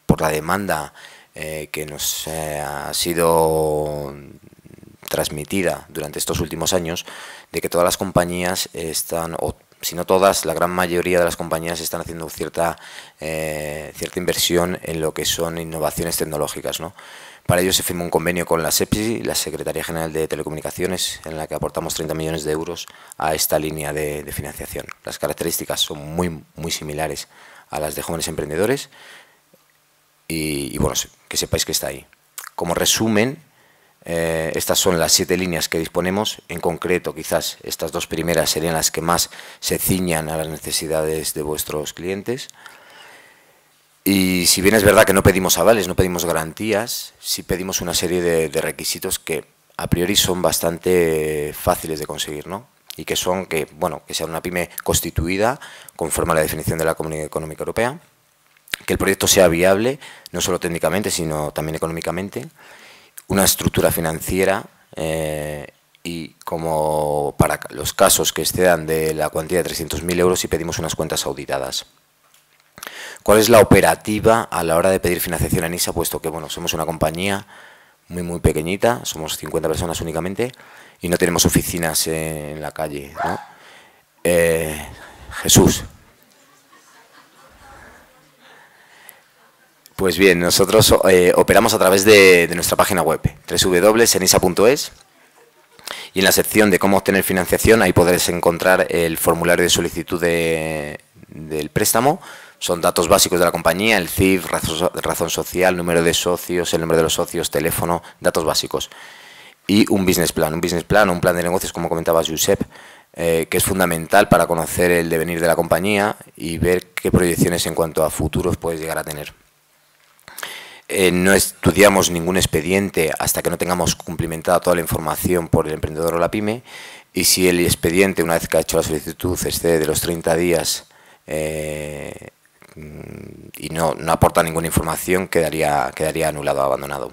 por la demanda que nos ha sido transmitida durante estos últimos años, de que todas las compañías están, o si no todas, la gran mayoría de las compañías están haciendo cierta inversión en lo que son innovaciones tecnológicas, ¿no? Para ello se firmó un convenio con la SEPSI, la Secretaría General de Telecomunicaciones, en la que aportamos 30 millones de euros a esta línea de financiación. Las características son muy similares a las de jóvenes emprendedores y bueno, que sepáis que está ahí. Como resumen, estas son las 7 líneas que disponemos. En concreto, quizás estas 2 primeras serían las que más se ciñan a las necesidades de vuestros clientes. Y si bien es verdad que no pedimos avales, no pedimos garantías, sí pedimos una serie de requisitos que a priori son bastante fáciles de conseguir, ¿no? Y que son que sea una pyme constituida conforme a la definición de la Comunidad Económica Europea, que el proyecto sea viable, no solo técnicamente, sino también económicamente, una estructura financiera y como para los casos que excedan de la cuantía de 300.000 euros, sí pedimos unas cuentas auditadas. ¿Cuál es la operativa a la hora de pedir financiación a NISA? Puesto que bueno, somos una compañía muy pequeñita, somos 50 personas únicamente y no tenemos oficinas en la calle, ¿no? Jesús. Pues bien, nosotros operamos a través de nuestra página web, www.enisa.es, y en la sección de cómo obtener financiación ahí podréis encontrar el formulario de solicitud del préstamo. Son datos básicos de la compañía, el CIF, razón social, número de socios, el nombre de los socios, teléfono, datos básicos. Y un business plan o un plan de negocios, como comentaba Josep, que es fundamental para conocer el devenir de la compañía y ver qué proyecciones en cuanto a futuros puedes llegar a tener. No estudiamos ningún expediente hasta que no tengamos cumplimentada toda la información por el emprendedor o la pyme, y si el expediente, una vez que ha hecho la solicitud, excede de los 30 días y no aporta ninguna información, quedaría anulado, abandonado.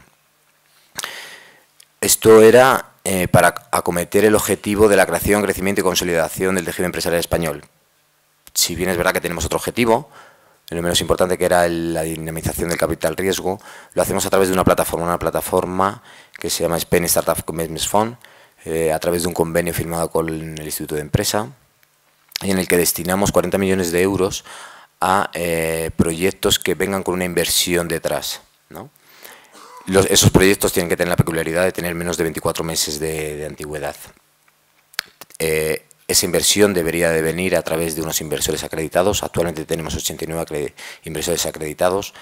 Esto era para acometer el objetivo de la creación, crecimiento y consolidación del tejido empresarial español. Si bien es verdad que tenemos otro objetivo, lo menos importante, que era la dinamización del capital riesgo, lo hacemos a través de una plataforma que se llama Spain Startup Commitments Fund, a través de un convenio firmado con el Instituto de Empresa, y en el que destinamos 40 millones de euros a proyectos que vengan con una inversión detrás, ¿no? Esos proyectos tienen que tener la peculiaridad de tener menos de 24 meses de antigüedad. Esa inversión debería de venir a través de unos inversores acreditados. Actualmente tenemos 89 inversores acreditados,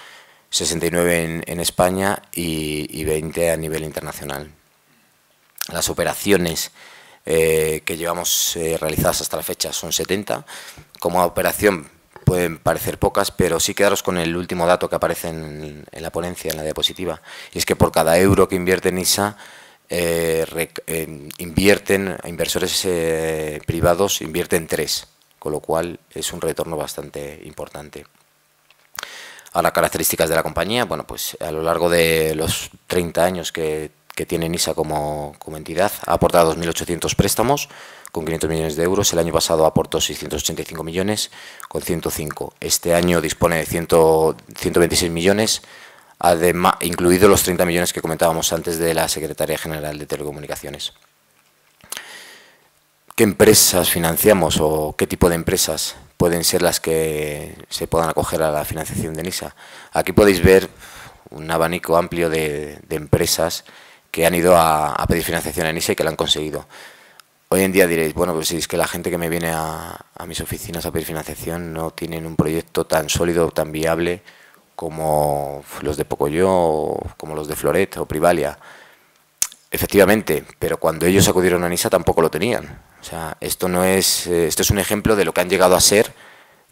69 en España y 20 a nivel internacional. Las operaciones que llevamos realizadas hasta la fecha son 70. Como operación pueden parecer pocas, pero sí quedaros con el último dato que aparece en la ponencia, en la diapositiva, y es que por cada euro que invierte NISA, inversores privados invierten 3, con lo cual es un retorno bastante importante. Ahora, características de la compañía. Bueno, pues a lo largo de los 30 años que tiene NISA como entidad, ha aportado 2.800 préstamos con 500 millones de euros. El año pasado aportó 685 millones, con 105. Este año dispone de 126 millones, además, incluidos los 30 millones que comentábamos antes de la Secretaría General de Telecomunicaciones. ¿Qué empresas financiamos o qué tipo de empresas pueden ser las que se puedan acoger a la financiación de NISA? Aquí podéis ver un abanico amplio de empresas que han ido a pedir financiación a NISA y que la han conseguido. Hoy en día diréis, bueno, pues si es que la gente que me viene a mis oficinas a pedir financiación no tienen un proyecto tan sólido, tan viable como los de Pocoyo o como los de Floret o Privalia. Efectivamente, pero cuando ellos acudieron a NISA tampoco lo tenían. O sea, esto es un ejemplo de lo que han llegado a ser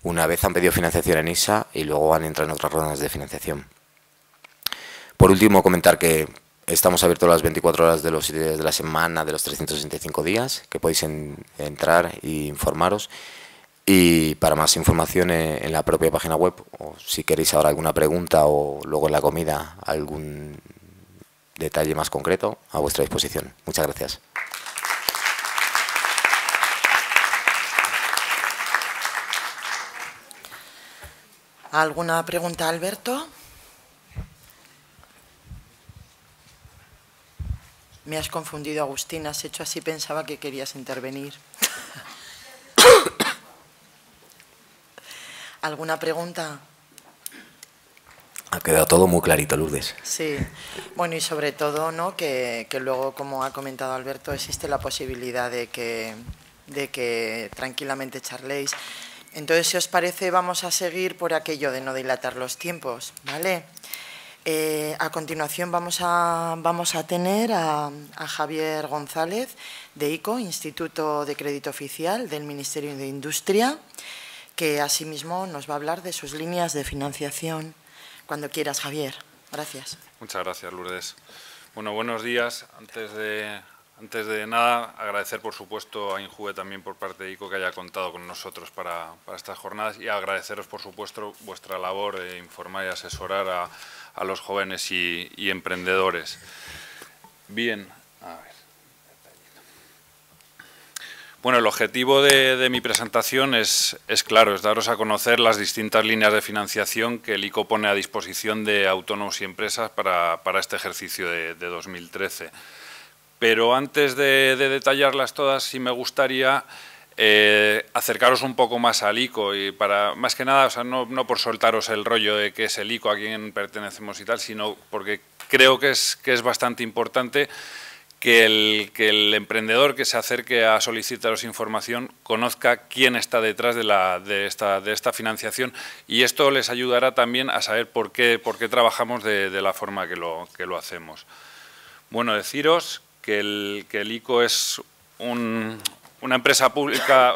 una vez han pedido financiación a NISA y luego han entrado en otras rondas de financiación. Por último, comentar que estamos abiertos las 24 horas de los 7 días de la semana, de los 365 días, que podéis entrar e informaros. Y para más información en la propia página web, o si queréis ahora alguna pregunta o luego en la comida algún detalle más concreto, a vuestra disposición. Muchas gracias. ¿Alguna pregunta, Alberto? Me has confundido, Agustín. Has hecho así, pensaba que querías intervenir. ¿Alguna pregunta? Ha quedado todo muy clarito, Lourdes. Sí. Bueno, y sobre todo, ¿no?, que luego, como ha comentado Alberto, existe la posibilidad de que tranquilamente charléis. Entonces, si os parece, vamos a seguir por aquello de no dilatar los tiempos, ¿vale? A continuación vamos a tener a Javier González, de ICO, Instituto de Crédito Oficial del Ministerio de Industria, que asimismo nos va a hablar de sus líneas de financiación. Cuando quieras, Javier. Gracias. Muchas gracias, Lourdes. Bueno, buenos días. Antes de nada, agradecer, por supuesto, a Injuve también por parte de ICO que haya contado con nosotros para estas jornadas y agradeceros, por supuesto, vuestra labor de informar y asesorar a los jóvenes y emprendedores. Bien, a ver. Bueno, el objetivo de mi presentación es claro, es daros a conocer las distintas líneas de financiación que el ICO pone a disposición de autónomos y empresas para este ejercicio de 2013. Pero antes de detallarlas todas, sí me gustaría acercaros un poco más al ICO y para, más que nada, o sea, no por soltaros el rollo de qué es el ICO, a quién pertenecemos y tal, sino porque creo que es bastante importante que el emprendedor que se acerque a solicitaros información conozca quién está detrás de esta financiación y esto les ayudará también a saber por qué trabajamos de la forma que lo hacemos. Bueno, deciros que el ICO es una empresa pública,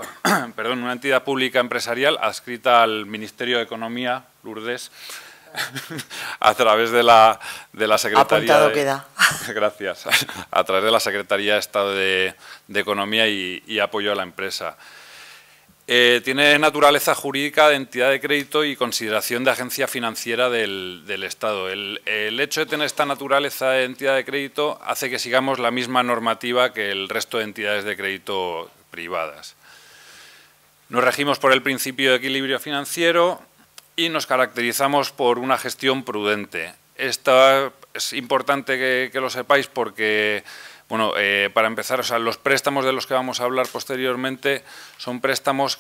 perdón, una entidad pública empresarial adscrita al Ministerio de Economía, Lourdes, a través de la Secretaría Apuntado queda. Gracias. A través de la Secretaría de Estado de Economía y Apoyo a la Empresa. Tiene naturaleza jurídica de entidad de crédito y consideración de agencia financiera del Estado. El hecho de tener esta naturaleza de entidad de crédito hace que sigamos la misma normativa que el resto de entidades de crédito privadas. Nos regimos por el principio de equilibrio financiero y nos caracterizamos por una gestión prudente. Esto es importante que lo sepáis porque, bueno, para empezar, o sea, los préstamos de los que vamos a hablar posteriormente son préstamos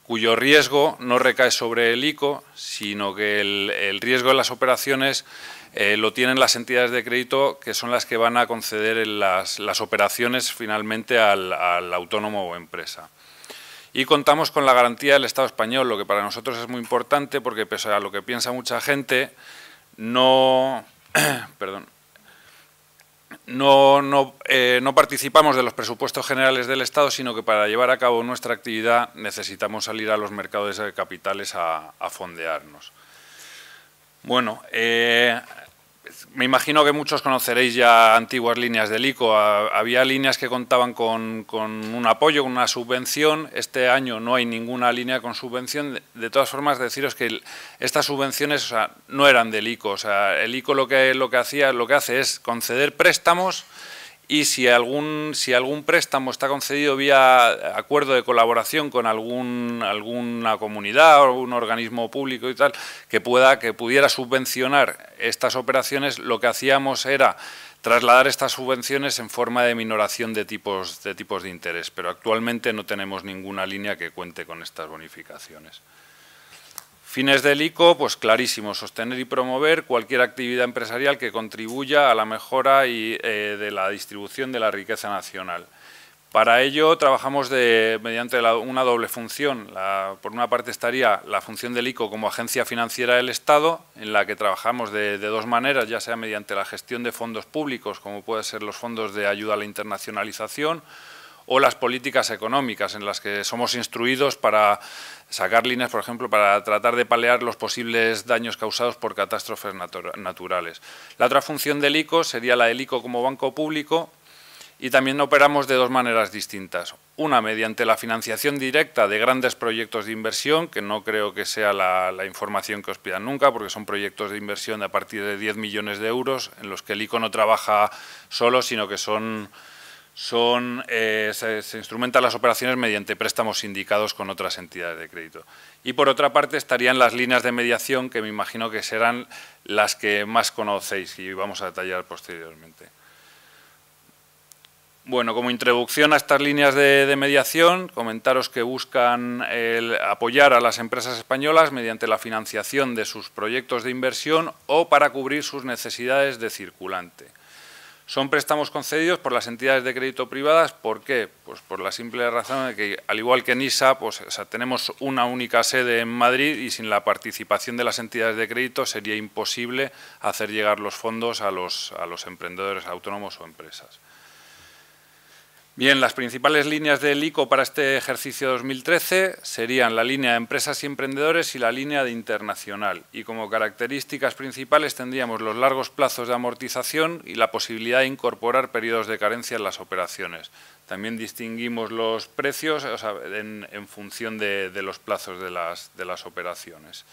cuyo riesgo no recae sobre el ICO, sino que el riesgo de las operaciones lo tienen las entidades de crédito que son las que van a conceder las operaciones finalmente al autónomo o empresa. Y contamos con la garantía del Estado español, lo que para nosotros es muy importante porque, pese a lo que piensa mucha gente, no participamos de los presupuestos generales del Estado, sino que para llevar a cabo nuestra actividad necesitamos salir a los mercados de capitales a fondearnos. Bueno, me imagino que muchos conoceréis ya antiguas líneas del ICO. Había líneas que contaban con un apoyo, con una subvención. Este año no hay ninguna línea con subvención. De todas formas, deciros que estas subvenciones, o sea, no eran del ICO. O sea, el ICO lo que hace es conceder préstamos y si algún préstamo está concedido vía acuerdo de colaboración con alguna comunidad o un organismo público y tal, que pudiera subvencionar estas operaciones, lo que hacíamos era trasladar estas subvenciones en forma de minoración de tipos de interés, pero actualmente no tenemos ninguna línea que cuente con estas bonificaciones. Fines del ICO, pues clarísimo, sostener y promover cualquier actividad empresarial que contribuya a la mejora de la distribución de la riqueza nacional. Para ello trabajamos mediante una doble función. Por una parte estaría la función del ICO como agencia financiera del Estado, en la que trabajamos de dos maneras, ya sea mediante la gestión de fondos públicos, como pueden ser los fondos de ayuda a la internacionalización, o las políticas económicas, en las que somos instruidos para sacar líneas, por ejemplo, para tratar de paliar los posibles daños causados por catástrofes naturales. La otra función del ICO sería la del ICO como banco público, y también operamos de dos maneras distintas. Una, mediante la financiación directa de grandes proyectos de inversión, que no creo que sea la información que os pidan nunca, porque son proyectos de inversión a partir de 10 millones de euros, en los que el ICO no trabaja solo, sino que se instrumentan las operaciones mediante préstamos sindicados con otras entidades de crédito. Y por otra parte estarían las líneas de mediación, que me imagino que serán las que más conocéis y vamos a detallar posteriormente. Bueno, como introducción a estas líneas de mediación, comentaros que buscan apoyar a las empresas españolas mediante la financiación de sus proyectos de inversión o para cubrir sus necesidades de circulante. Son préstamos concedidos por las entidades de crédito privadas. ¿Por qué? Pues por la simple razón de que, al igual que NISA, pues, tenemos una única sede en Madrid y sin la participación de las entidades de crédito sería imposible hacer llegar los fondos a los emprendedores autónomos o empresas. Bien, las principales líneas del ICO para este ejercicio 2013 serían la línea de empresas y emprendedores y la línea de internacional. Y como características principales tendríamos los largos plazos de amortización y la posibilidad de incorporar periodos de carencia en las operaciones. También distinguimos los precios, o sea, en función de los plazos de las operaciones.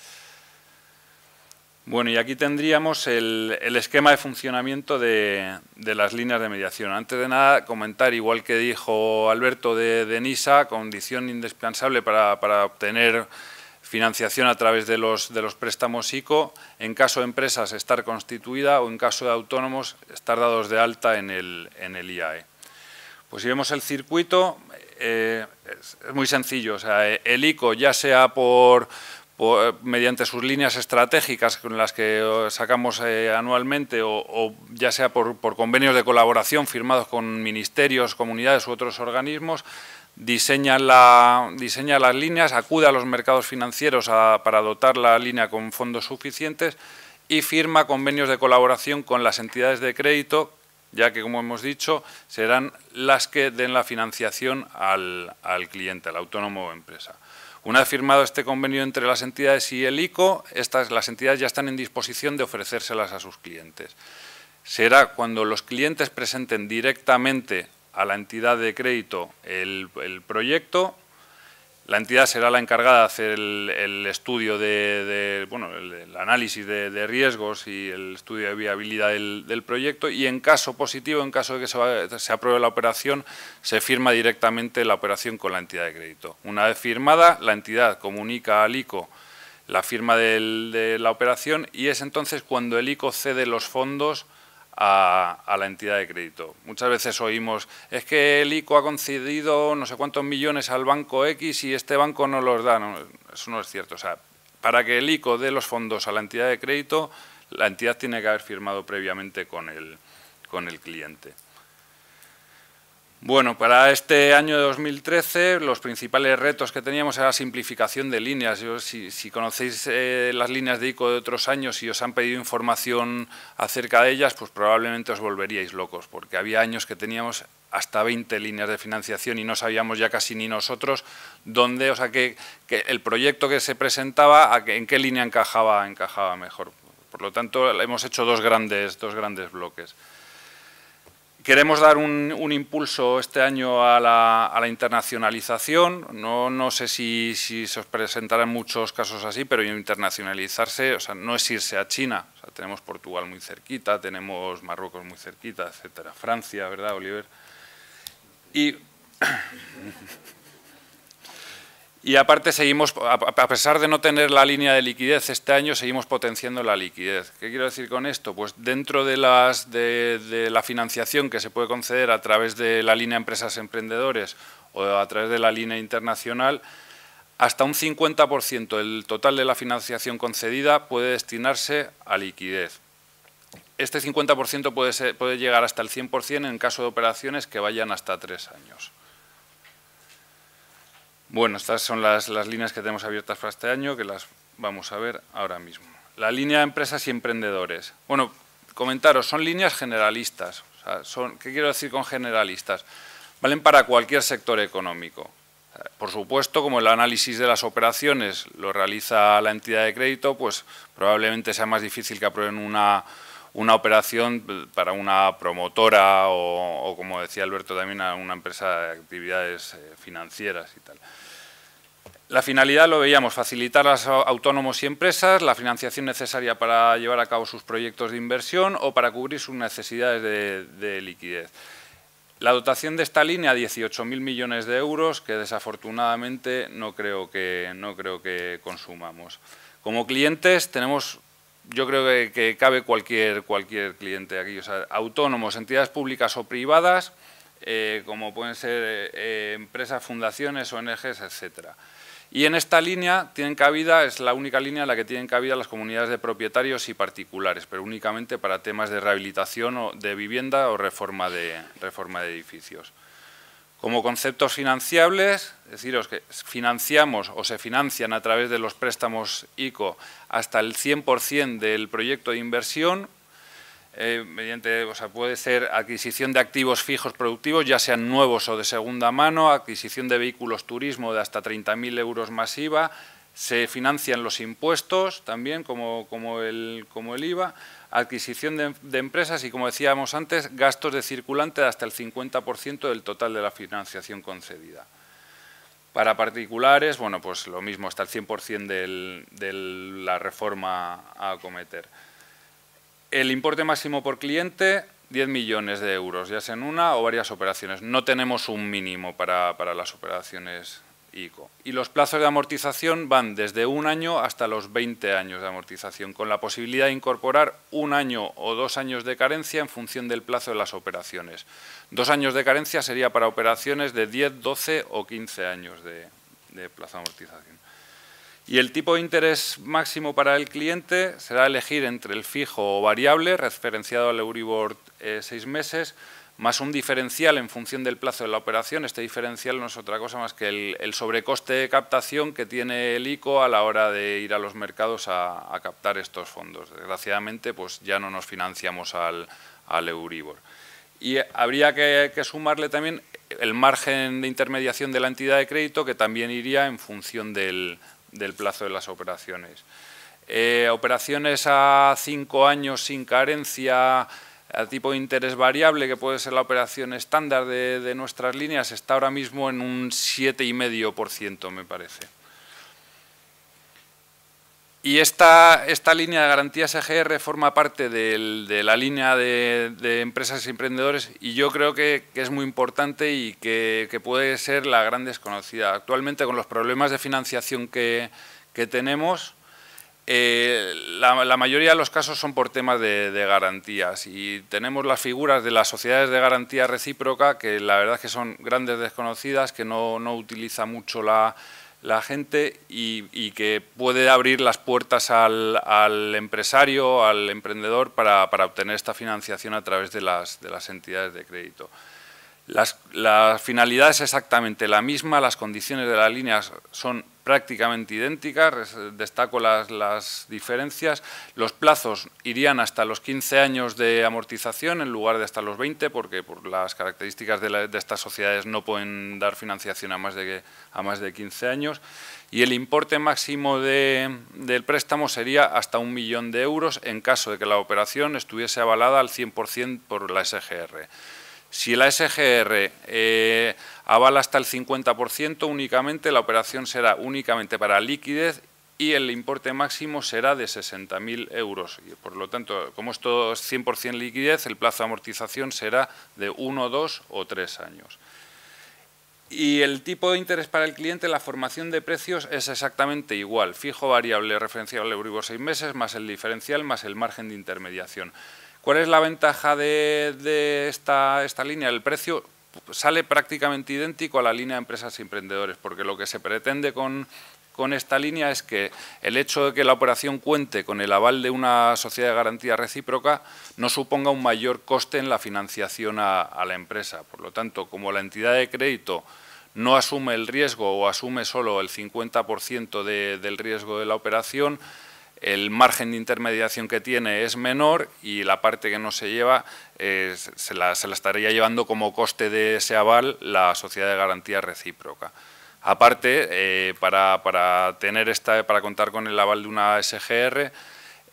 Bueno, y aquí tendríamos el esquema de funcionamiento de las líneas de mediación. Antes de nada, comentar, igual que dijo Alberto de NISA, condición indispensable para obtener financiación a través de los préstamos ICO, en caso de empresas estar constituida o en caso de autónomos estar dados de alta en el IAE. Pues si vemos el circuito, es muy sencillo. O sea, el ICO, ya sea mediante sus líneas estratégicas con las que sacamos anualmente o ya sea por convenios de colaboración firmados con ministerios, comunidades u otros organismos, diseña las líneas, acude a los mercados financieros para dotar la línea con fondos suficientes y firma convenios de colaboración con las entidades de crédito, ya que, como hemos dicho, serán las que den la financiación al cliente, al autónomo o empresa. Una vez firmado este convenio entre las entidades y el ICO, las entidades ya están en disposición de ofrecérselas a sus clientes. Será cuando los clientes presenten directamente a la entidad de crédito el proyecto, la entidad será la encargada de hacer el estudio el análisis de riesgos y el estudio de viabilidad del proyecto, y en caso positivo, en caso de que se apruebe la operación, se firma directamente la operación con la entidad de crédito. Una vez firmada, la entidad comunica al ICO la firma de la operación y es entonces cuando el ICO cede los fondos a la entidad de crédito. Muchas veces oímos, es que el ICO ha concedido no sé cuántos millones al banco X y este banco no los da. No, eso no es cierto. O sea, para que el ICO dé los fondos a la entidad de crédito, la entidad tiene que haber firmado previamente con el cliente. Bueno, para este año de 2013 los principales retos que teníamos era la simplificación de líneas. Si conocéis las líneas de ICO de otros años y os han pedido información acerca de ellas, pues probablemente os volveríais locos, porque había años que teníamos hasta 20 líneas de financiación y no sabíamos ya casi ni nosotros dónde, o sea, que el proyecto que se presentaba, en qué línea encajaba mejor. Por lo tanto, hemos hecho dos grandes bloques. Queremos dar un impulso este año a la internacionalización. No sé si se os presentarán muchos casos así, pero internacionalizarse, o sea, no es irse a China. O sea, tenemos Portugal muy cerquita, tenemos Marruecos muy cerquita, etcétera. Francia, ¿verdad, Oliver? Y aparte seguimos, a pesar de no tener la línea de liquidez este año, seguimos potenciando la liquidez. ¿Qué quiero decir con esto? Pues dentro de la financiación que se puede conceder a través de la línea Empresas Emprendedores o a través de la línea internacional, hasta un 50% del total de la financiación concedida puede destinarse a liquidez. Este 50% puede llegar hasta el 100% en caso de operaciones que vayan hasta 3 años. Bueno, estas son las líneas que tenemos abiertas para este año, que las vamos a ver ahora mismo. La línea Empresas y Emprendedores. Bueno, comentaros, son líneas generalistas. O sea, ¿qué quiero decir con generalistas? Valen para cualquier sector económico. Por supuesto, como el análisis de las operaciones lo realiza la entidad de crédito, pues probablemente sea más difícil que aprueben una operación para una promotora o, como decía Alberto también, a una empresa de actividades financieras y tal. La finalidad, lo veíamos, facilitar a los autónomos y empresas la financiación necesaria para llevar a cabo sus proyectos de inversión o para cubrir sus necesidades de liquidez. La dotación de esta línea, 18.000 millones de euros, que desafortunadamente no creo que consumamos. Como clientes tenemos, yo creo que cabe cualquier cliente aquí, o sea, autónomos, entidades públicas o privadas, como pueden ser empresas, fundaciones, ONGs, etcétera. Y en esta línea tienen cabida, es la única línea en la que tienen cabida las comunidades de propietarios y particulares, pero únicamente para temas de rehabilitación de vivienda o reforma de edificios. Como conceptos financiables, deciros que financiamos o se financian a través de los préstamos ICO hasta el 100% del proyecto de inversión, mediante, o sea, puede ser adquisición de activos fijos productivos, ya sean nuevos o de segunda mano, adquisición de vehículos turismo de hasta 30.000 euros más IVA, se financian los impuestos también como el IVA, adquisición de empresas y, como decíamos antes, gastos de circulante de hasta el 50% del total de la financiación concedida. Para particulares, bueno, pues lo mismo, hasta el 100% de la reforma a acometer. El importe máximo por cliente, 10 millones de euros, ya sea en una o varias operaciones. No tenemos un mínimo para las operaciones ICO. Y los plazos de amortización van desde 1 año hasta los 20 años de amortización, con la posibilidad de incorporar 1 año o 2 años de carencia en función del plazo de las operaciones. 2 años de carencia sería para operaciones de 10, 12 o 15 años de plazo de amortización. Y el tipo de interés máximo para el cliente será elegir entre el fijo o variable, referenciado al Euribor 6 meses, más un diferencial en función del plazo de la operación. Este diferencial no es otra cosa más que el sobrecoste de captación que tiene el ICO a la hora de ir a los mercados a captar estos fondos. Desgraciadamente, pues ya no nos financiamos al Euribor. Y habría que sumarle también el margen de intermediación de la entidad de crédito, que también iría en función del plazo de las operaciones. Operaciones a 5 años sin carencia, a tipo de interés variable, que puede ser la operación estándar de nuestras líneas, está ahora mismo en un 7,5%, me parece. Y esta línea de garantías EGR forma parte de la línea de empresas y emprendedores, y yo creo que es muy importante y que puede ser la gran desconocida. Actualmente, con los problemas de financiación que tenemos, la mayoría de los casos son por temas de garantías, y tenemos las figuras de las sociedades de garantía recíproca, que la verdad es que son grandes desconocidas, que no utiliza mucho la gente y que puede abrir las puertas al empresario, al emprendedor, para obtener esta financiación a través de las entidades de crédito. La finalidad es exactamente la misma, las condiciones de las líneas son prácticamente idénticas, destaco las diferencias. Los plazos irían hasta los 15 años de amortización en lugar de hasta los 20, porque por las características de estas sociedades no pueden dar financiación a más de 15 años. Y el importe máximo del préstamo sería hasta 1 millón de euros en caso de que la operación estuviese avalada al 100% por la SGR. Si la SGR avala hasta el 50% únicamente, la operación será únicamente para liquidez y el importe máximo será de 60.000 euros. Y por lo tanto, como esto es 100% liquidez, el plazo de amortización será de 1, 2 o 3 años. Y el tipo de interés para el cliente, la formación de precios es exactamente igual. Fijo, variable, referenciable Euribor 6 meses, más el diferencial, más el margen de intermediación. ¿Cuál es la ventaja de esta línea? El precio sale prácticamente idéntico a la línea de empresas y emprendedores, porque lo que se pretende con esta línea es que el hecho de que la operación cuente con el aval de una sociedad de garantía recíproca no suponga un mayor coste en la financiación a la empresa. Por lo tanto, como la entidad de crédito no asume el riesgo o asume solo el 50% del riesgo de la operación, el margen de intermediación que tiene es menor y la parte que no se lleva se la estaría llevando como coste de ese aval la sociedad de garantía recíproca. Aparte, para contar con el aval de una SGR,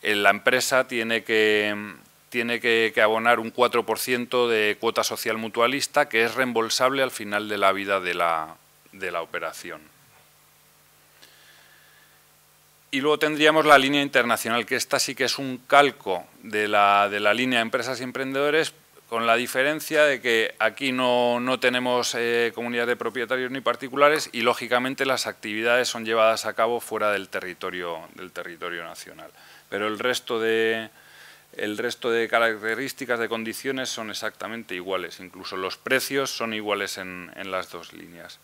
la empresa tiene que abonar un 4% de cuota social mutualista que es reembolsable al final de la vida de la operación. Y luego tendríamos la línea internacional, que esta sí que es un calco de la línea de empresas y emprendedores, con la diferencia de que aquí no tenemos comunidad de propietarios ni particulares y, lógicamente, las actividades son llevadas a cabo fuera del territorio nacional. Pero el resto de características, de condiciones, son exactamente iguales. Incluso los precios son iguales en las dos líneas.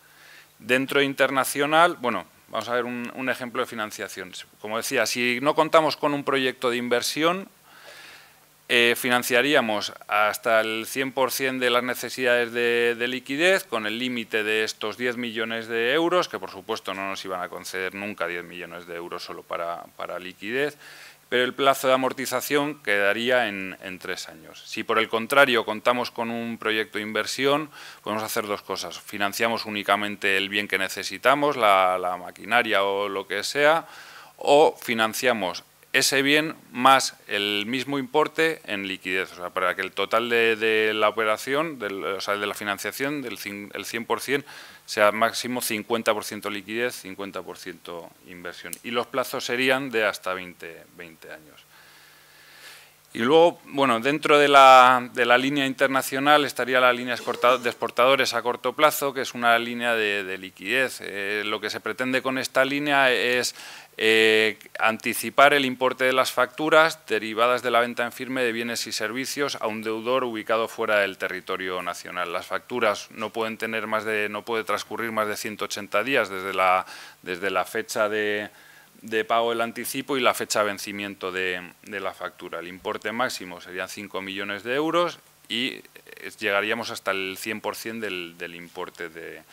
Dentro internacional, bueno, vamos a ver un ejemplo de financiación. Como decía, si no contamos con un proyecto de inversión, financiaríamos hasta el 100% de las necesidades de liquidez, con el límite de estos 10 millones de euros, que por supuesto no nos iban a conceder nunca 10 millones de euros solo para liquidez, pero el plazo de amortización quedaría en 3 años. Si por el contrario contamos con un proyecto de inversión, podemos hacer dos cosas. Financiamos únicamente el bien que necesitamos, la maquinaria o lo que sea, o financiamos ese bien más el mismo importe en liquidez, o sea, para que el total de la operación, de la financiación, el 100%, sea máximo 50% liquidez, 50% inversión. Y los plazos serían de hasta 20 años. Y luego, bueno, dentro de la línea internacional estaría la línea de exportadores a corto plazo, que es una línea de liquidez. Lo que se pretende con esta línea es anticipar el importe de las facturas derivadas de la venta en firme de bienes y servicios a un deudor ubicado fuera del territorio nacional. Las facturas no puede transcurrir más de 180 días desde la fecha de pago del anticipo y la fecha de vencimiento de la factura. El importe máximo serían 5 millones de euros y llegaríamos hasta el 100% del importe de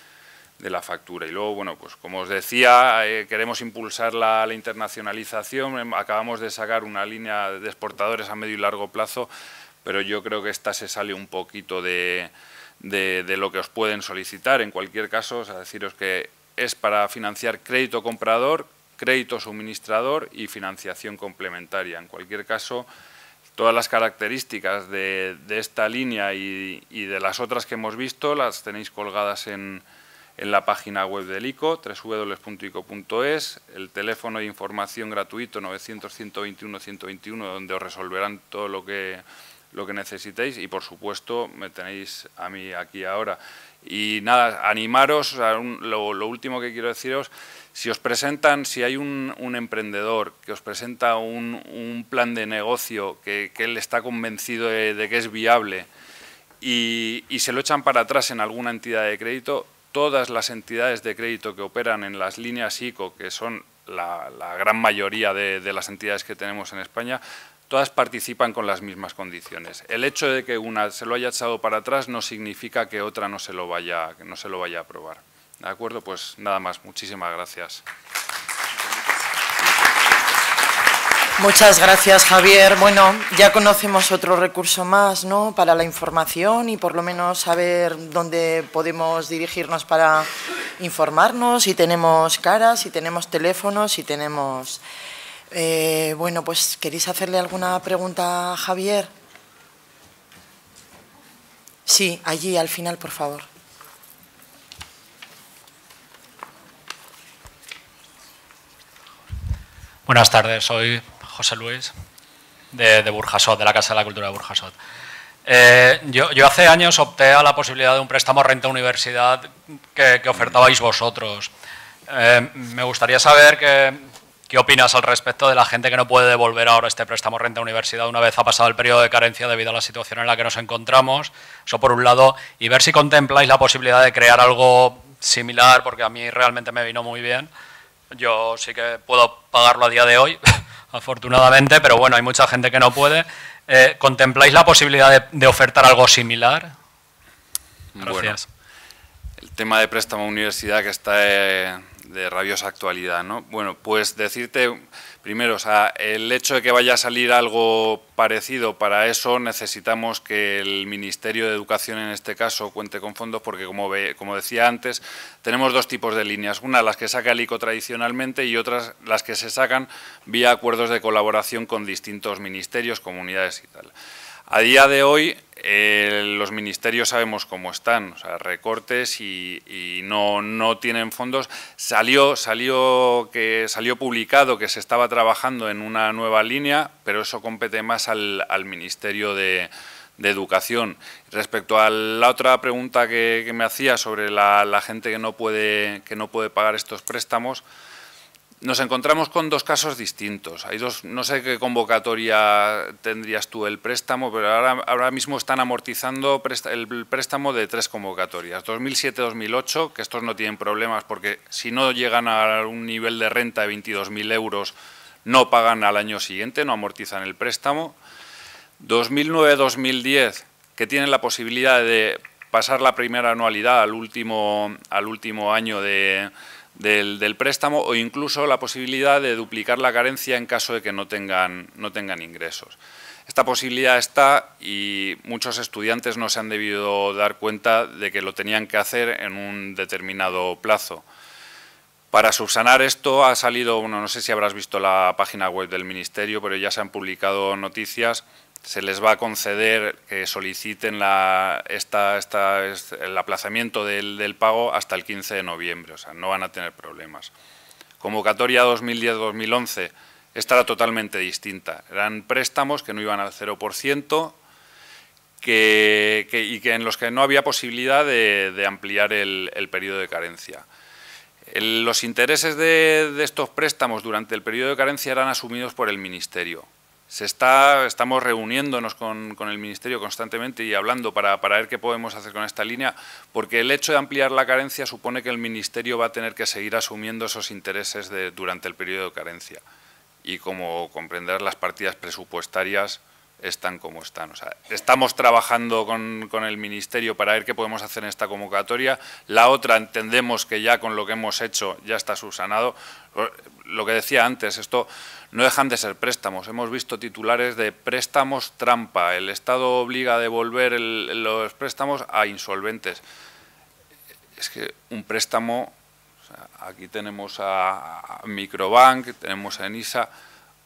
la factura. Y luego, bueno, pues como os decía, queremos impulsar la internacionalización. Acabamos de sacar una línea de exportadores a medio y largo plazo, pero yo creo que esta se sale un poquito de lo que os pueden solicitar. En cualquier caso, deciros que es para financiar crédito comprador, crédito suministrador y financiación complementaria. En cualquier caso, todas las características de esta línea y de las otras que hemos visto las tenéis colgadas en la página web del ICO, www.ico.es, el teléfono de información gratuito 900-121-121, donde os resolverán todo lo que necesitéis y, por supuesto, me tenéis a mí aquí ahora. Y nada, animaros, lo último que quiero deciros, si hay un emprendedor que os presenta un plan de negocio que él está convencido de que es viable y se lo echan para atrás en alguna entidad de crédito, todas las entidades de crédito que operan en las líneas ICO, que son la gran mayoría de las entidades que tenemos en España, todas participan con las mismas condiciones. El hecho de que una se lo haya echado para atrás no significa que otra no se lo vaya a aprobar. ¿De acuerdo? Pues nada más. Muchísimas gracias. Muchas gracias, Javier. Bueno, ya conocemos otro recurso más, ¿no?, para la información y por lo menos saber dónde podemos dirigirnos para informarnos, si tenemos caras, si tenemos teléfonos, si tenemos... bueno, pues ¿queréis hacerle alguna pregunta a Javier? Sí, allí al final, por favor. Buenas tardes, soy José Luis de Burjasot, de la Casa de la Cultura de Burjasot. Yo hace años opté a la posibilidad de un préstamo renta-universidad que ofertabais vosotros. Me gustaría saber qué opinas al respecto de la gente que no puede devolver ahora este préstamo renta-universidad una vez ha pasado el periodo de carencia debido a la situación en la que nos encontramos. Eso por un lado, y ver si contempláis la posibilidad de crear algo similar, porque a mí realmente me vino muy bien. Yo sí que puedo pagarlo a día de hoy, afortunadamente, pero bueno, hay mucha gente que no puede. ¿Contempláis la posibilidad de ofertar algo similar? Gracias. Bueno, el tema de préstamo a universidad que está de rabiosa actualidad, ¿no? Bueno, pues decirte, primero, o sea, el hecho de que vaya a salir algo parecido, para eso necesitamos que el Ministerio de Educación, en este caso, cuente con fondos, porque como decía antes, tenemos dos tipos de líneas. Una, las que saca el ICO tradicionalmente, y otras, las que se sacan vía acuerdos de colaboración con distintos ministerios, comunidades y tal. A día de hoy, los ministerios sabemos cómo están, o sea, recortes y no tienen fondos. Salió publicado que se estaba trabajando en una nueva línea, pero eso compete más al Ministerio de Educación. Respecto a la otra pregunta que me hacía sobre la gente que no puede pagar estos préstamos, nos encontramos con dos casos distintos. Hay dos, no sé qué convocatoria tendrías tú el préstamo, pero ahora mismo están amortizando el préstamo de 3 convocatorias. 2007-2008, que estos no tienen problemas porque si no llegan a un nivel de renta de 22.000 euros, no pagan al año siguiente, no amortizan el préstamo. 2009-2010, que tienen la posibilidad de pasar la primera anualidad al último año del préstamo, o incluso la posibilidad de duplicar la carencia en caso de que no tengan ingresos. Esta posibilidad está y muchos estudiantes no se han debido dar cuenta de que lo tenían que hacer en un determinado plazo. Para subsanar esto ha salido, no sé si habrás visto la página web del Ministerio, pero ya se han publicado noticias. Se les va a conceder que soliciten el aplazamiento del pago hasta el 15 de noviembre, o sea, no van a tener problemas. Convocatoria 2010-2011, esta era totalmente distinta. Eran préstamos que no iban al 0%, y en los que no había posibilidad de ampliar el periodo de carencia. Los intereses de estos préstamos durante el periodo de carencia eran asumidos por el Ministerio. Estamos reuniéndonos con el Ministerio constantemente y hablando para ver qué podemos hacer con esta línea, porque el hecho de ampliar la carencia supone que el Ministerio va a tener que seguir asumiendo esos intereses durante el periodo de carencia. Y como comprenderás, las partidas presupuestarias están como están. O sea, estamos trabajando con el Ministerio para ver qué podemos hacer en esta convocatoria. La otra, entendemos que ya con lo que hemos hecho ya está subsanado. Lo que decía antes, esto no dejan de ser préstamos. Hemos visto titulares de préstamos trampa. El Estado obliga a devolver los préstamos a insolventes. Es que un préstamo, o sea, aquí tenemos a Microbank, tenemos a Enisa,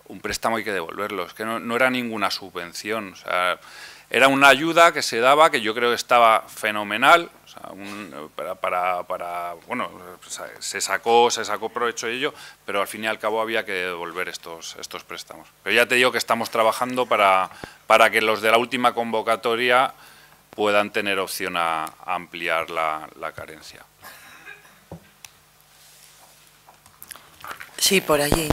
un préstamo hay que devolverlo. Es que no era ninguna subvención. O sea, era una ayuda que se daba, que yo creo que estaba fenomenal. O sea, bueno, se sacó provecho de ello, pero al fin y al cabo había que devolver estos préstamos. Pero ya te digo que estamos trabajando para que los de la última convocatoria puedan tener opción a ampliar la carencia. Sí, por allí.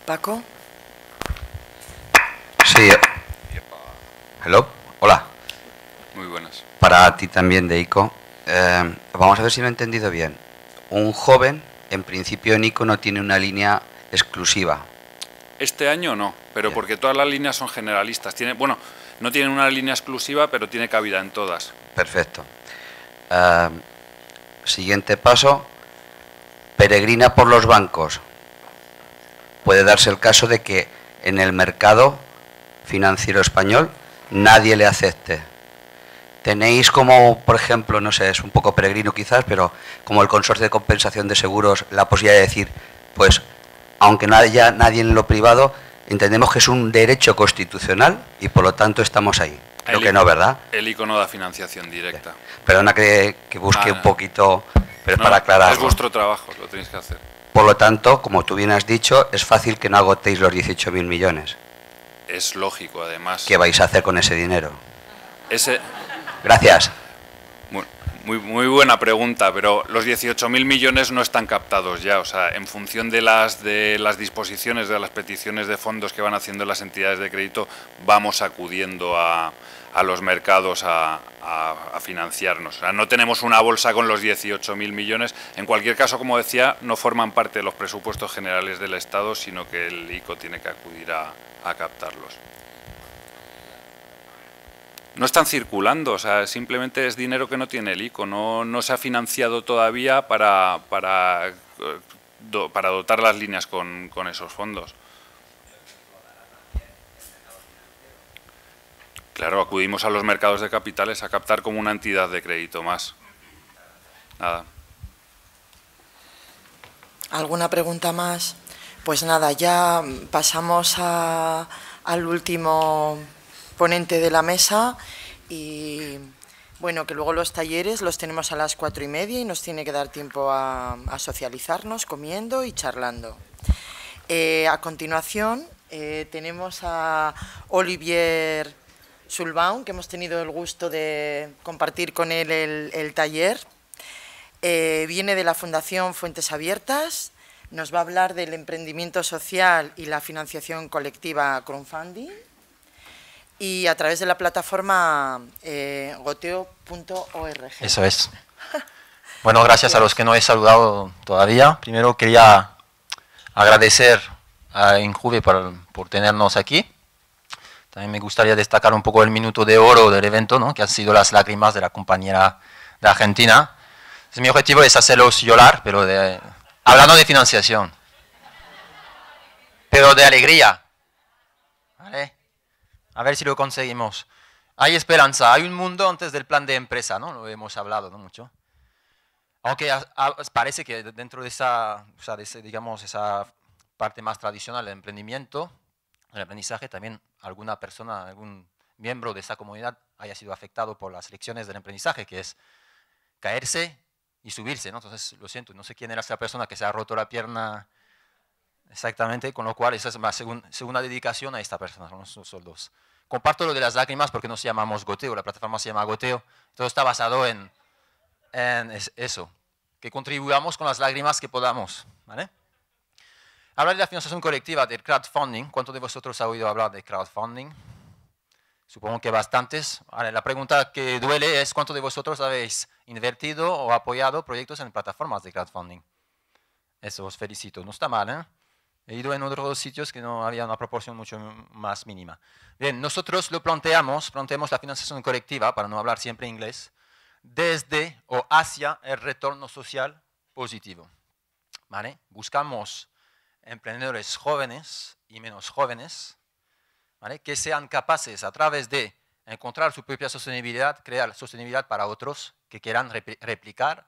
Paco. Sí. Hello. Hola. Muy buenas. Para ti también, de ICO. Vamos a ver si lo he entendido bien. Un joven, en principio en ICO, no tiene una línea exclusiva. Este año no, pero Bien. porque todas las líneas son generalistas. Bueno, no tienen una línea exclusiva, pero tiene cabida en todas. Perfecto. Siguiente paso. Peregrina por los bancos. Puede darse el caso de que en el mercado financiero español nadie le acepte. Tenéis como, por ejemplo, no sé, es un poco peregrino quizás, pero como el Consorcio de Compensación de Seguros, la posibilidad de decir, pues, aunque no haya nadie en lo privado, entendemos que es un derecho constitucional y por lo tanto estamos ahí. Creo que no, ¿verdad? El ICO no da financiación directa. Perdona que busque un poquito, pero No, para aclarar. es vuestro trabajo, lo tenéis que hacer. Por lo tanto, como tú bien has dicho, es fácil que no agotéis los 18.000 millones. Es lógico, además. ¿Qué vais a hacer con ese dinero? Ese... Gracias. Muy buena pregunta, pero los 18.000 millones no están captados ya. O sea, en función de las disposiciones, de las peticiones de fondos que van haciendo las entidades de crédito, vamos acudiendo a los mercados a financiarnos. O sea, no tenemos una bolsa con los 18.000 millones. En cualquier caso, como decía, no forman parte de los presupuestos generales del Estado, sino que el ICO tiene que acudir a captarlos. No están circulando, o sea, simplemente es dinero que no tiene el ICO, no se ha financiado todavía para dotar las líneas con esos fondos. Claro, acudimos a los mercados de capitales a captar como una entidad de crédito más. Nada. ¿Alguna pregunta más? Pues nada, ya pasamos al último ponente de la mesa y bueno, que luego los talleres los tenemos a las 4:30 y nos tiene que dar tiempo a socializarnos comiendo y charlando. A continuación tenemos a Olivier Sulbaum, que hemos tenido el gusto de compartir con él el taller. Viene de la Fundación Fuentes Abiertas, nos va a hablar del emprendimiento social y la financiación colectiva crowdfunding, y a través de la plataforma goteo.org. Eso es. Bueno, gracias a los que no he saludado todavía. Primero quería agradecer a Injuve por tenernos aquí. También me gustaría destacar un poco el minuto de oro del evento, ¿no?, que han sido las lágrimas de la compañera de Argentina. Mi objetivo es hacerlos llorar, pero hablando de financiación, pero de alegría. ¿Vale? A ver si lo conseguimos. Hay esperanza, hay un mundo antes del plan de empresa, ¿no? Lo hemos hablado, ¿no?, mucho. Aunque parece que dentro de esa, digamos, esa parte más tradicional del emprendimiento, el aprendizaje, también alguna persona, algún miembro de esa comunidad haya sido afectado por las lecciones del aprendizaje, que es caerse y subirse, ¿no? Entonces, lo siento, no sé quién era esa persona que se ha roto la pierna exactamente, con lo cual esa es una segunda dedicación a esta persona, son los dos. Comparto lo de las lágrimas porque nos llamamos Goteo, la plataforma se llama Goteo, todo está basado en eso, que contribuyamos con las lágrimas que podamos, ¿vale? Hablar de la financiación colectiva, del crowdfunding. ¿Cuántos de vosotros ha oído hablar de crowdfunding? Supongo que bastantes. Ahora, la pregunta que duele es ¿cuántos de vosotros habéis invertido o apoyado proyectos en plataformas de crowdfunding? Eso, os felicito. No está mal, ¿eh? He ido en otros sitios que no había una proporción mucho más mínima. Bien, nosotros lo planteamos la financiación colectiva, para no hablar siempre inglés, desde o hacia el retorno social positivo, ¿vale? Buscamos emprendedores jóvenes y menos jóvenes, ¿vale?, que sean capaces a través de encontrar su propia sostenibilidad, crear sostenibilidad para otros que quieran replicar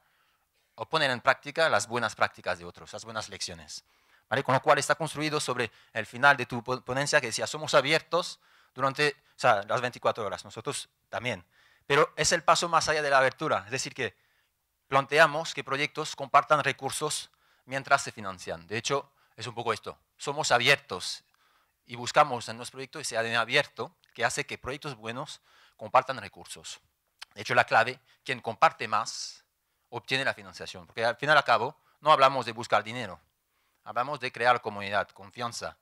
o poner en práctica las buenas prácticas de otros, las buenas lecciones, ¿vale? Con lo cual está construido sobre el final de tu ponencia que decía, somos abiertos durante las 24 horas, nosotros también, pero es el paso más allá de la abertura, es decir, que planteamos que proyectos compartan recursos mientras se financian. De hecho, es un poco esto, somos abiertos y buscamos en nuestro proyecto ese ADN abierto que hace que proyectos buenos compartan recursos. De hecho, la clave, quien comparte más, obtiene la financiación, porque al final y al cabo no hablamos de buscar dinero, hablamos de crear comunidad, confianza.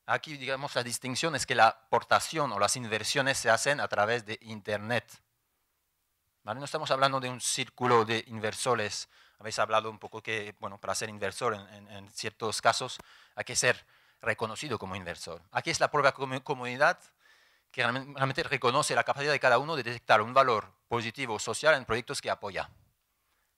Aquí, digamos, la distinción es que la aportación o las inversiones se hacen a través de Internet, ¿vale? No estamos hablando de un círculo de inversores. Habéis hablado un poco que, bueno, para ser inversor en ciertos casos hay que ser reconocido como inversor. Aquí es la propia comunidad que realmente reconoce la capacidad de cada uno de detectar un valor positivo social en proyectos que apoya.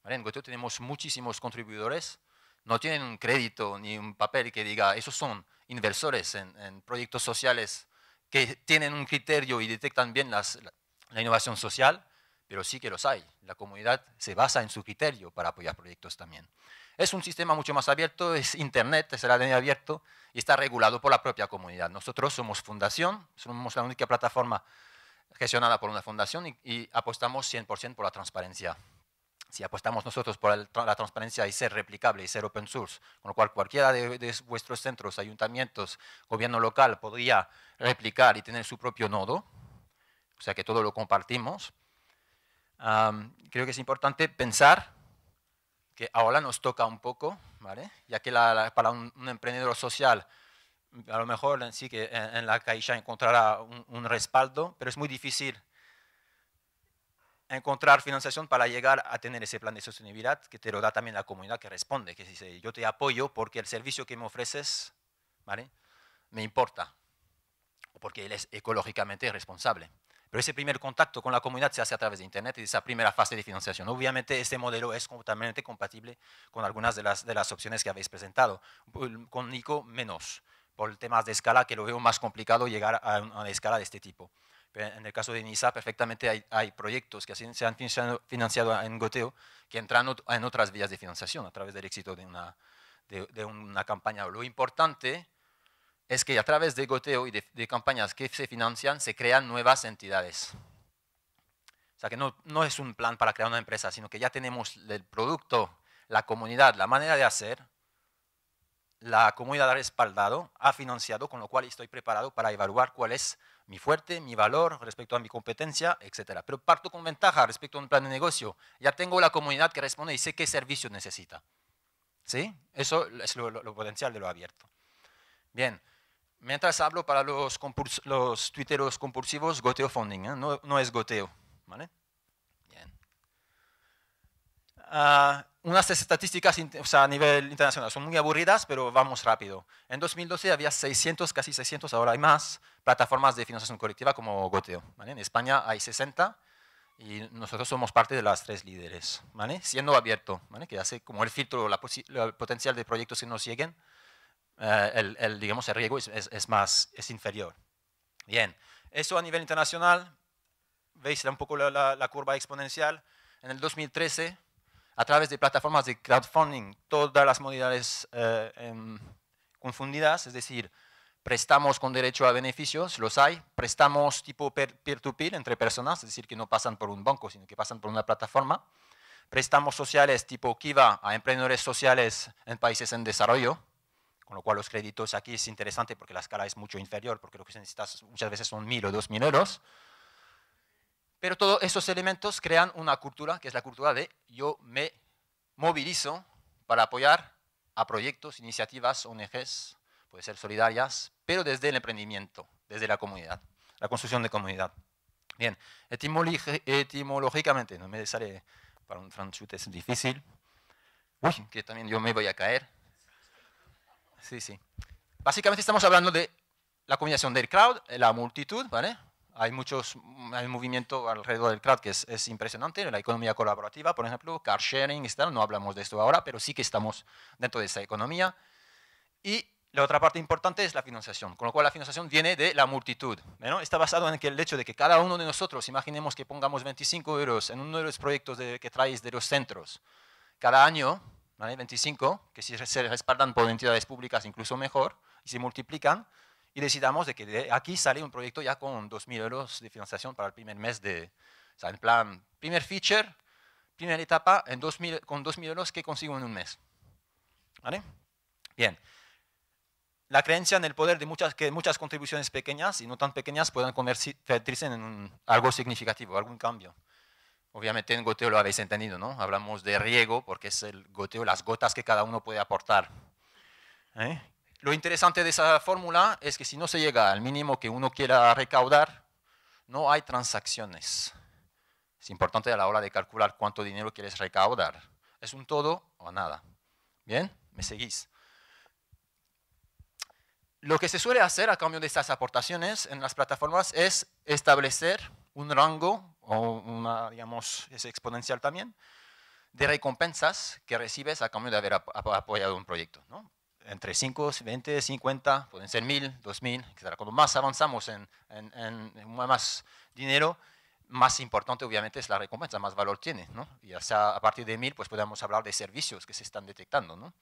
¿Vale? En Goteo tenemos muchísimos contribuidores, no tienen un crédito ni un papel que diga esos son inversores en proyectos sociales que tienen un criterio y detectan bien la innovación social, pero sí que los hay. La comunidad se basa en su criterio para apoyar proyectos también. Es un sistema mucho más abierto, es Internet, es el ADN abierto y está regulado por la propia comunidad. Nosotros somos fundación, somos la única plataforma gestionada por una fundación y apostamos 100% por la transparencia. Si apostamos nosotros por la transparencia y ser replicable y ser open source, con lo cual cualquiera de vuestros centros, ayuntamientos, gobierno local podría replicar y tener su propio nodo, o sea que todo lo compartimos, creo que es importante pensar que ahora nos toca un poco, ¿vale? Ya que para un emprendedor social, a lo mejor sí que en la Caixa encontrará un respaldo, pero es muy difícil encontrar financiación para llegar a tener ese plan de sostenibilidad que te lo da también la comunidad que responde, que dice, yo te apoyo porque el servicio que me ofreces, ¿vale?, me importa, o porque él es ecológicamente responsable. Pero ese primer contacto con la comunidad se hace a través de Internet y esa primera fase de financiación. Obviamente este modelo es totalmente compatible con algunas de las opciones que habéis presentado. Con Nico menos, por temas de escala que lo veo más complicado llegar a una escala de este tipo. Pero en el caso de NISA, perfectamente hay proyectos que se han financiado en Goteo que entran en otras vías de financiación a través del éxito de una campaña. Lo importante es que a través de Goteo y de campañas que se financian, se crean nuevas entidades. O sea que no es un plan para crear una empresa, sino que ya tenemos el producto, la comunidad, la manera de hacer, la comunidad ha respaldado, ha financiado, con lo cual estoy preparado para evaluar cuál es mi fuerte, mi valor respecto a mi competencia, etc. Pero parto con ventaja respecto a un plan de negocio. Ya tengo la comunidad que responde y sé qué servicio necesita. ¿Sí? Eso es lo potencial de lo abierto. Bien, mientras hablo para los tuiteros compulsivos, Goteo Funding, ¿eh? No es Goteo. ¿Vale? Bien. Unas estadísticas a nivel internacional son muy aburridas, pero vamos rápido. En 2012 había 600, casi 600, ahora hay más, plataformas de financiación colectiva como Goteo. ¿Vale? En España hay 60 y nosotros somos parte de las 3 líderes, ¿vale? Siendo abierto, ¿vale? Que hace como el filtro, el potencial de proyectos que nos lleguen, digamos, el riesgo es inferior. Bien, eso a nivel internacional, veis un poco la curva exponencial. En el 2013, a través de plataformas de crowdfunding, todas las modalidades confundidas, es decir, préstamos con derecho a beneficios, los hay, préstamos tipo peer-to-peer entre personas, es decir, que no pasan por un banco, sino que pasan por una plataforma, préstamos sociales tipo Kiva a emprendedores sociales en países en desarrollo, con lo cual los créditos aquí es interesante porque la escala es mucho inferior, porque lo que necesitas muchas veces son 1.000 o 2.000 euros. Pero todos esos elementos crean una cultura, que es la cultura de yo me movilizo para apoyar a proyectos, iniciativas, ONGs, puede ser solidarias, pero desde el emprendimiento, desde la comunidad, la construcción de comunidad. Bien, etimológicamente, no me sale, para un franchute es difícil. Uy, que también yo me voy a caer. Sí, sí. Básicamente estamos hablando de la combinación del crowd, la multitud, ¿vale? Hay un movimiento alrededor del crowd que es impresionante, la economía colaborativa, por ejemplo, car sharing, no hablamos de esto ahora, pero sí que estamos dentro de esa economía. Y la otra parte importante es la financiación, con lo cual la financiación viene de la multitud, ¿no? Está basado en el hecho de que cada uno de nosotros, imaginemos que pongamos 25 euros en uno de los proyectos que traéis de los centros, cada año, ¿vale? 25, que si se respaldan por entidades públicas incluso mejor, y se multiplican, y decidamos de que de aquí sale un proyecto ya con 2.000 euros de financiación para el primer mes o sea, en plan, primer feature, primera etapa, con 2.000 euros que consigo en un mes. ¿Vale? Bien. La creencia en el poder de muchas contribuciones pequeñas y no tan pequeñas puedan convertirse en algo significativo, algún cambio. Obviamente en goteo lo habéis entendido, ¿no? Hablamos de riego porque es el goteo, las gotas que cada uno puede aportar. Lo interesante de esa fórmula es que si no se llega al mínimo que uno quiera recaudar, no hay transacciones. Es importante a la hora de calcular cuánto dinero quieres recaudar. Es un todo o nada. ¿Bien? ¿Me seguís? Lo que se suele hacer a cambio de estas aportaciones en las plataformas es establecer un rango, o digamos, es exponencial también, de recompensas que recibes a cambio de haber apoyado un proyecto, ¿no? Entre 5, 20, 50, pueden ser 1.000, 2.000, etc. Cuando más avanzamos en más dinero, más importante obviamente es la recompensa, más valor tiene, ¿no? Y ya sea a partir de 1.000, pues podemos hablar de servicios que se están detectando, ¿no?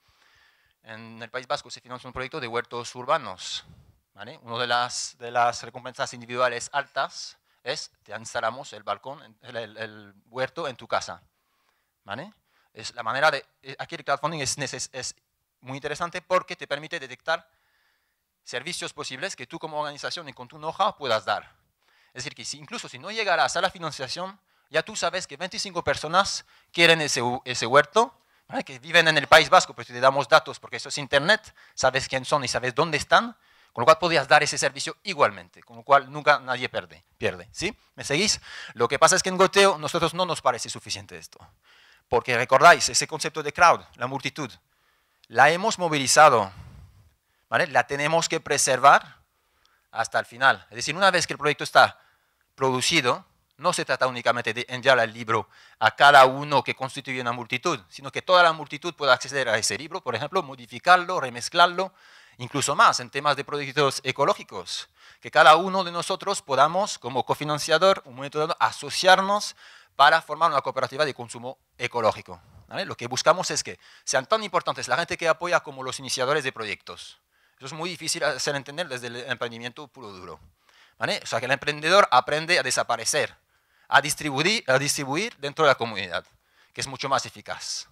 En el País Vasco se financia un proyecto de huertos urbanos, ¿vale? Una de las recompensas individuales altas te instalamos el balcón, el huerto en tu casa. ¿Vale? Es la manera de... Aquí el crowdfunding es muy interesante porque te permite detectar servicios posibles que tú como organización y con tu know-how puedas dar. Es decir, que incluso si no llegarás a la financiación, ya tú sabes que 25 personas quieren ese huerto, ¿vale? Que viven en el País Vasco, pero si te damos datos, porque eso es Internet, sabes quién son y sabes dónde están, con lo cual podías dar ese servicio igualmente, con lo cual nunca nadie pierde. ¿Sí? ¿Me seguís? Lo que pasa es que en Goteo nosotros no nos parece suficiente esto. Porque recordáis, ese concepto de crowd, la multitud, la hemos movilizado, ¿vale? La tenemos que preservar hasta el final. Es decir, una vez que el proyecto está producido, no se trata únicamente de enviar el libro a cada uno que constituye una multitud, sino que toda la multitud pueda acceder a ese libro, por ejemplo, modificarlo, remezclarlo, incluso más en temas de proyectos ecológicos, que cada uno de nosotros podamos, como cofinanciador, un momento dado, asociarnos para formar una cooperativa de consumo ecológico. ¿Vale? Lo que buscamos es que sean tan importantes la gente que apoya como los iniciadores de proyectos. Eso es muy difícil hacer entender desde el emprendimiento puro duro. ¿Vale? O sea, que el emprendedor aprende a desaparecer, a distribuir dentro de la comunidad, que es mucho más eficaz.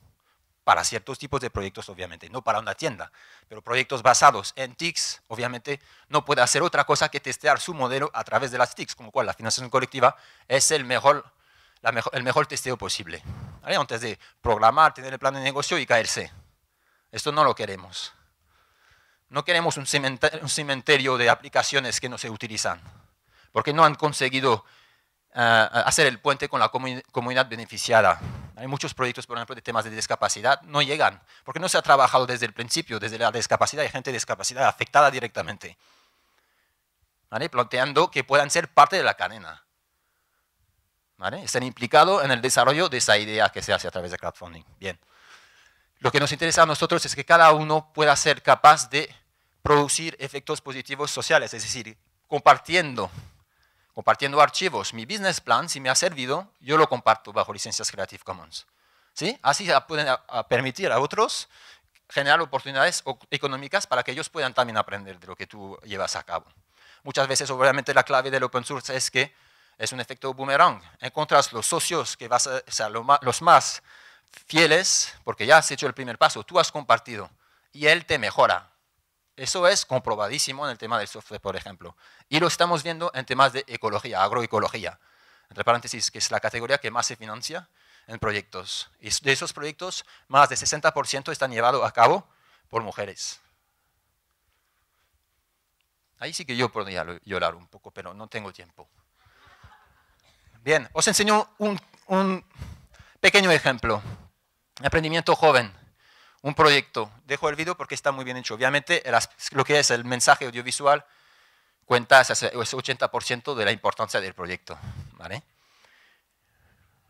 Para ciertos tipos de proyectos, obviamente, no para una tienda, pero proyectos basados en TICs, obviamente, no puede hacer otra cosa que testear su modelo a través de las TICs, con lo cual la financiación colectiva es el mejor testeo posible. ¿Vale? Antes de programar, tener el plan de negocio y caerse. Esto no lo queremos. No queremos un cementerio de aplicaciones que no se utilizan, porque no han conseguido hacer el puente con la comunidad beneficiada. Hay muchos proyectos, por ejemplo, de temas de discapacidad, no llegan, porque no se ha trabajado desde el principio, desde la discapacidad, hay gente de discapacidad afectada directamente, ¿vale? Planteando que puedan ser parte de la cadena, ¿vale? Están implicados en el desarrollo de esa idea que se hace a través de crowdfunding. Bien. Lo que nos interesa a nosotros es que cada uno pueda ser capaz de producir efectos positivos sociales, es decir, compartiendo archivos. Mi business plan, si me ha servido, yo lo comparto bajo licencias Creative Commons. ¿Sí? Así pueden permitir a otros generar oportunidades económicas para que ellos puedan también aprender de lo que tú llevas a cabo. Muchas veces, obviamente, la clave del open source es que es un efecto boomerang. Encuentras los socios que los más fieles, porque ya has hecho el primer paso, tú has compartido, y él te mejora. Eso es comprobadísimo en el tema del software, por ejemplo. Y lo estamos viendo en temas de ecología, agroecología. Entre paréntesis, que es la categoría que más se financia en proyectos. Y de esos proyectos, más de 60% están llevados a cabo por mujeres. Ahí sí que yo podría llorar un poco, pero no tengo tiempo. Bien, os enseño un pequeño ejemplo. Emprendimiento joven. Un proyecto. Dejo el vídeo porque está muy bien hecho. Obviamente, lo que es el mensaje audiovisual cuenta ese 80% de la importancia del proyecto. ¿Vale?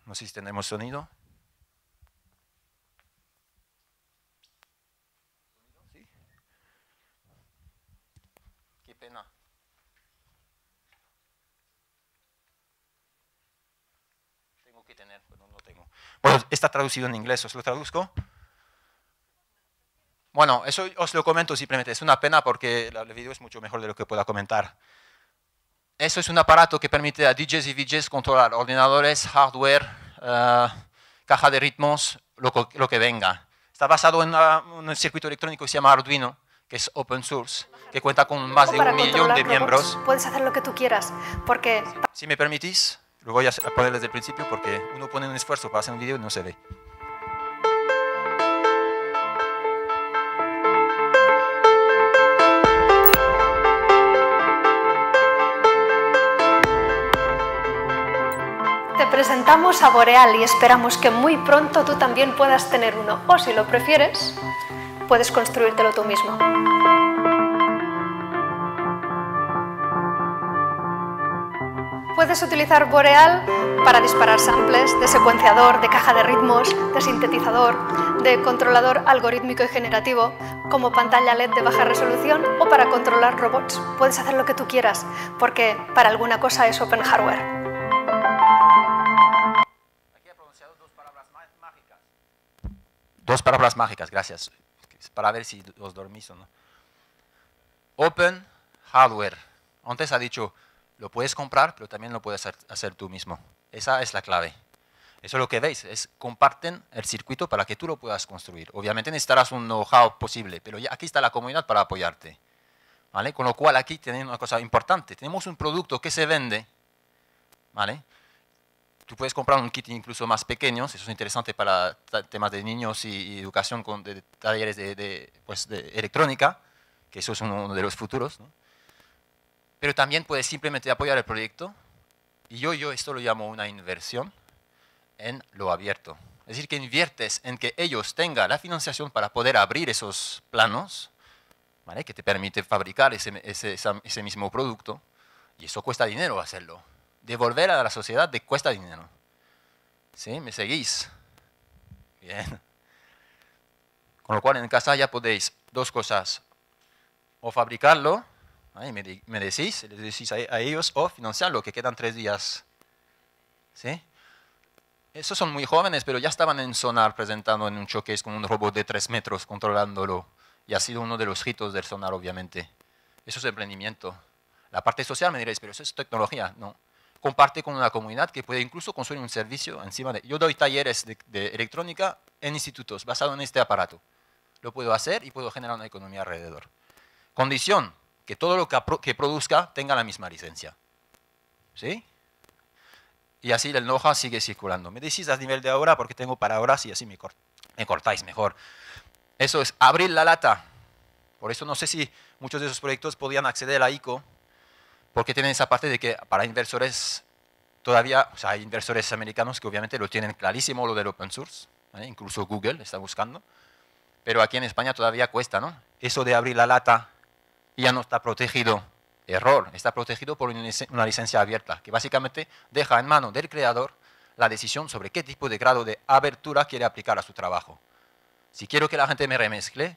No sé si tenemos sonido. ¿Sí? Qué pena. Tengo que tener, pero no tengo. Bueno, está traducido en inglés, os lo traduzco. Bueno, eso os lo comento simplemente, es una pena porque el vídeo es mucho mejor de lo que pueda comentar. Eso es un aparato que permite a DJs y VJs controlar ordenadores, hardware, caja de ritmos, lo que venga. Está basado en un circuito electrónico que se llama Arduino, que es open source, que cuenta con más de 1 millón de miembros. Puedes hacer lo que tú quieras, porque... Si me permitís, lo voy a poner desde el principio porque uno pone un esfuerzo para hacer un vídeo y no se ve. Te presentamos a Boreal y esperamos que muy pronto tú también puedas tener uno. O si lo prefieres, puedes construírtelo tú mismo. Puedes utilizar Boreal para disparar samples de secuenciador, de caja de ritmos, de sintetizador, de controlador algorítmico y generativo, como pantalla LED de baja resolución o para controlar robots. Puedes hacer lo que tú quieras, porque para alguna cosa es open hardware. Dos palabras mágicas, gracias. Para ver si os dormís o no. Open hardware. Antes ha dicho lo puedes comprar, pero también lo puedes hacer tú mismo. Esa es la clave. Eso es lo que veis, es comparten el circuito para que tú lo puedas construir. Obviamente necesitarás un know-how posible, pero ya aquí está la comunidad para apoyarte. ¿Vale? Con lo cual aquí tenemos una cosa importante. Tenemos un producto que se vende, ¿vale? Tú puedes comprar un kit incluso más pequeño, eso es interesante para temas de niños y educación con de talleres de electrónica, que eso es uno de los futuros, ¿no? Pero también puedes simplemente apoyar el proyecto, y yo esto lo llamo una inversión en lo abierto. Es decir, que inviertes en que ellos tengan la financiación para poder abrir esos planos, ¿vale? Que te permite fabricar ese mismo producto, y eso cuesta dinero hacerlo. Devolver a la sociedad cuesta dinero. ¿Sí? ¿Me seguís? Bien. Con lo cual en casa ya podéis dos cosas. O fabricarlo, ¿vale? me decís, les decís a ellos, o financiarlo, que quedan 3 días. ¿Sí? Esos son muy jóvenes, pero ya estaban en Sonar presentando en un showcase con un robot de 3 metros controlándolo. Y ha sido uno de los hitos del Sonar, obviamente. Eso es emprendimiento. La parte social me diréis, pero eso es tecnología. No. Comparte con una comunidad que puede incluso construir un servicio encima de... Yo doy talleres de electrónica en institutos basados en este aparato. Lo puedo hacer y puedo generar una economía alrededor. Condición, que todo lo que produzca tenga la misma licencia. ¿Sí? Y así el know-how sigue circulando. Me decís a nivel de ahora porque tengo para horas y así me cortáis mejor. Eso es abrir la lata. Por eso no sé si muchos de esos proyectos podían acceder a ICO, porque tienen esa parte de que para inversores todavía, o sea, hay inversores americanos que obviamente lo tienen clarísimo lo del open source, ¿vale? Incluso Google está buscando, pero aquí en España todavía cuesta, ¿no? Eso de abrir la lata ya no está protegido. Error, está protegido por una licencia abierta, que básicamente deja en mano del creador la decisión sobre qué tipo de grado de abertura quiere aplicar a su trabajo. Si quiero que la gente me remezcle,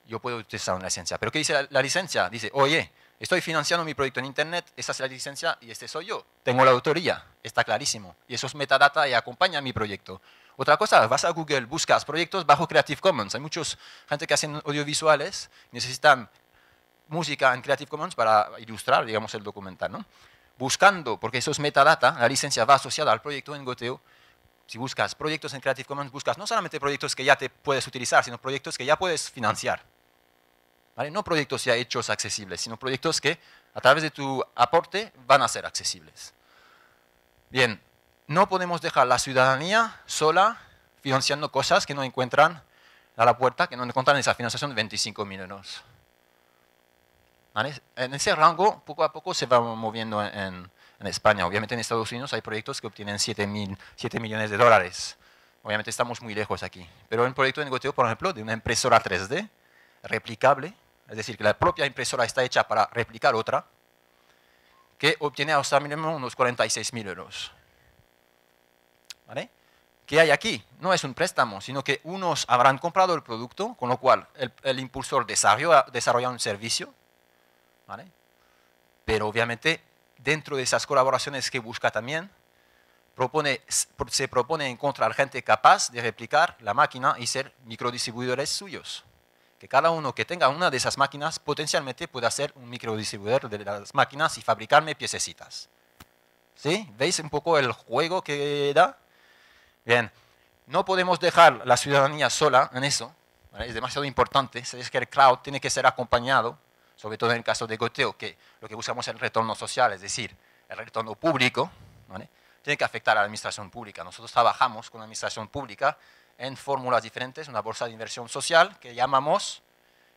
yo puedo utilizar una licencia. Pero ¿qué dice la licencia? Dice, oye, estoy financiando mi proyecto en Internet, esta es la licencia y este soy yo. Tengo la autoría, está clarísimo. Y eso es metadata y acompaña mi proyecto. Otra cosa, vas a Google, buscas proyectos bajo Creative Commons. Hay mucha gente que hacen audiovisuales, necesitan música en Creative Commons para ilustrar, digamos, el documental, ¿no? Buscando, porque eso es metadata, la licencia va asociada al proyecto en goteo. Si buscas proyectos en Creative Commons, buscas no solamente proyectos que ya te puedes utilizar, sino proyectos que ya puedes financiar. ¿Vale? No proyectos ya hechos accesibles, sino proyectos que a través de tu aporte van a ser accesibles. Bien, no podemos dejar la ciudadanía sola financiando cosas que no encuentran a la puerta, que no encuentran esa financiación de 25.000 euros. ¿Vale? En ese rango, poco a poco se va moviendo en España. Obviamente en Estados Unidos hay proyectos que obtienen 7 millones de dólares. Obviamente estamos muy lejos aquí. Pero un proyecto de goteo, por ejemplo, de una impresora 3D replicable, es decir, que la propia impresora está hecha para replicar otra, que obtiene hasta mínimo unos 46.000 euros. ¿Vale? ¿Qué hay aquí? No es un préstamo, sino que unos habrán comprado el producto, con lo cual el impulsor desarrolla un servicio, ¿vale? Pero obviamente dentro de esas colaboraciones que busca también, se propone encontrar gente capaz de replicar la máquina y ser microdistribuidores suyos. Que cada uno que tenga una de esas máquinas potencialmente pueda ser un microdistribuidor de las máquinas y fabricarme piececitas. ¿Sí? ¿Veis un poco el juego que da? Bien, no podemos dejar la ciudadanía sola en eso, ¿vale? Es demasiado importante. Es que el cloud tiene que ser acompañado, sobre todo en el caso de goteo, que lo que buscamos es el retorno social, es decir, el retorno público, ¿vale? Tiene que afectar a la administración pública. Nosotros trabajamos con la administración pública en fórmulas diferentes, una bolsa de inversión social que llamamos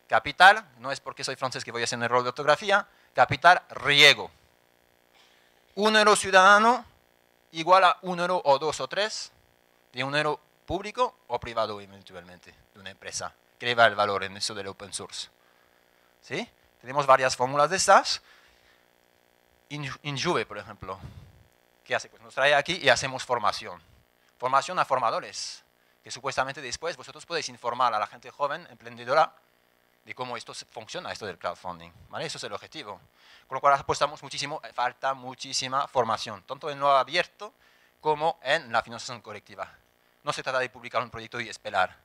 capital, no es porque soy francés que voy a hacer un error de ortografía, capital riego. 1 euro ciudadano igual a 1 euro o 2 o 3 de un euro público o privado eventualmente de una empresa que le va el valor en eso del open source. ¿Sí? Tenemos varias fórmulas de estas. Injuve, por ejemplo, ¿qué hace? Pues nos trae aquí y hacemos formación. Formación a formadores, que supuestamente después vosotros podéis informar a la gente joven, emprendedora, de cómo esto funciona, esto del crowdfunding, ¿vale? Eso es el objetivo. Con lo cual apostamos muchísimo, falta muchísima formación, tanto en lo abierto como en la financiación colectiva. No se trata de publicar un proyecto y esperar.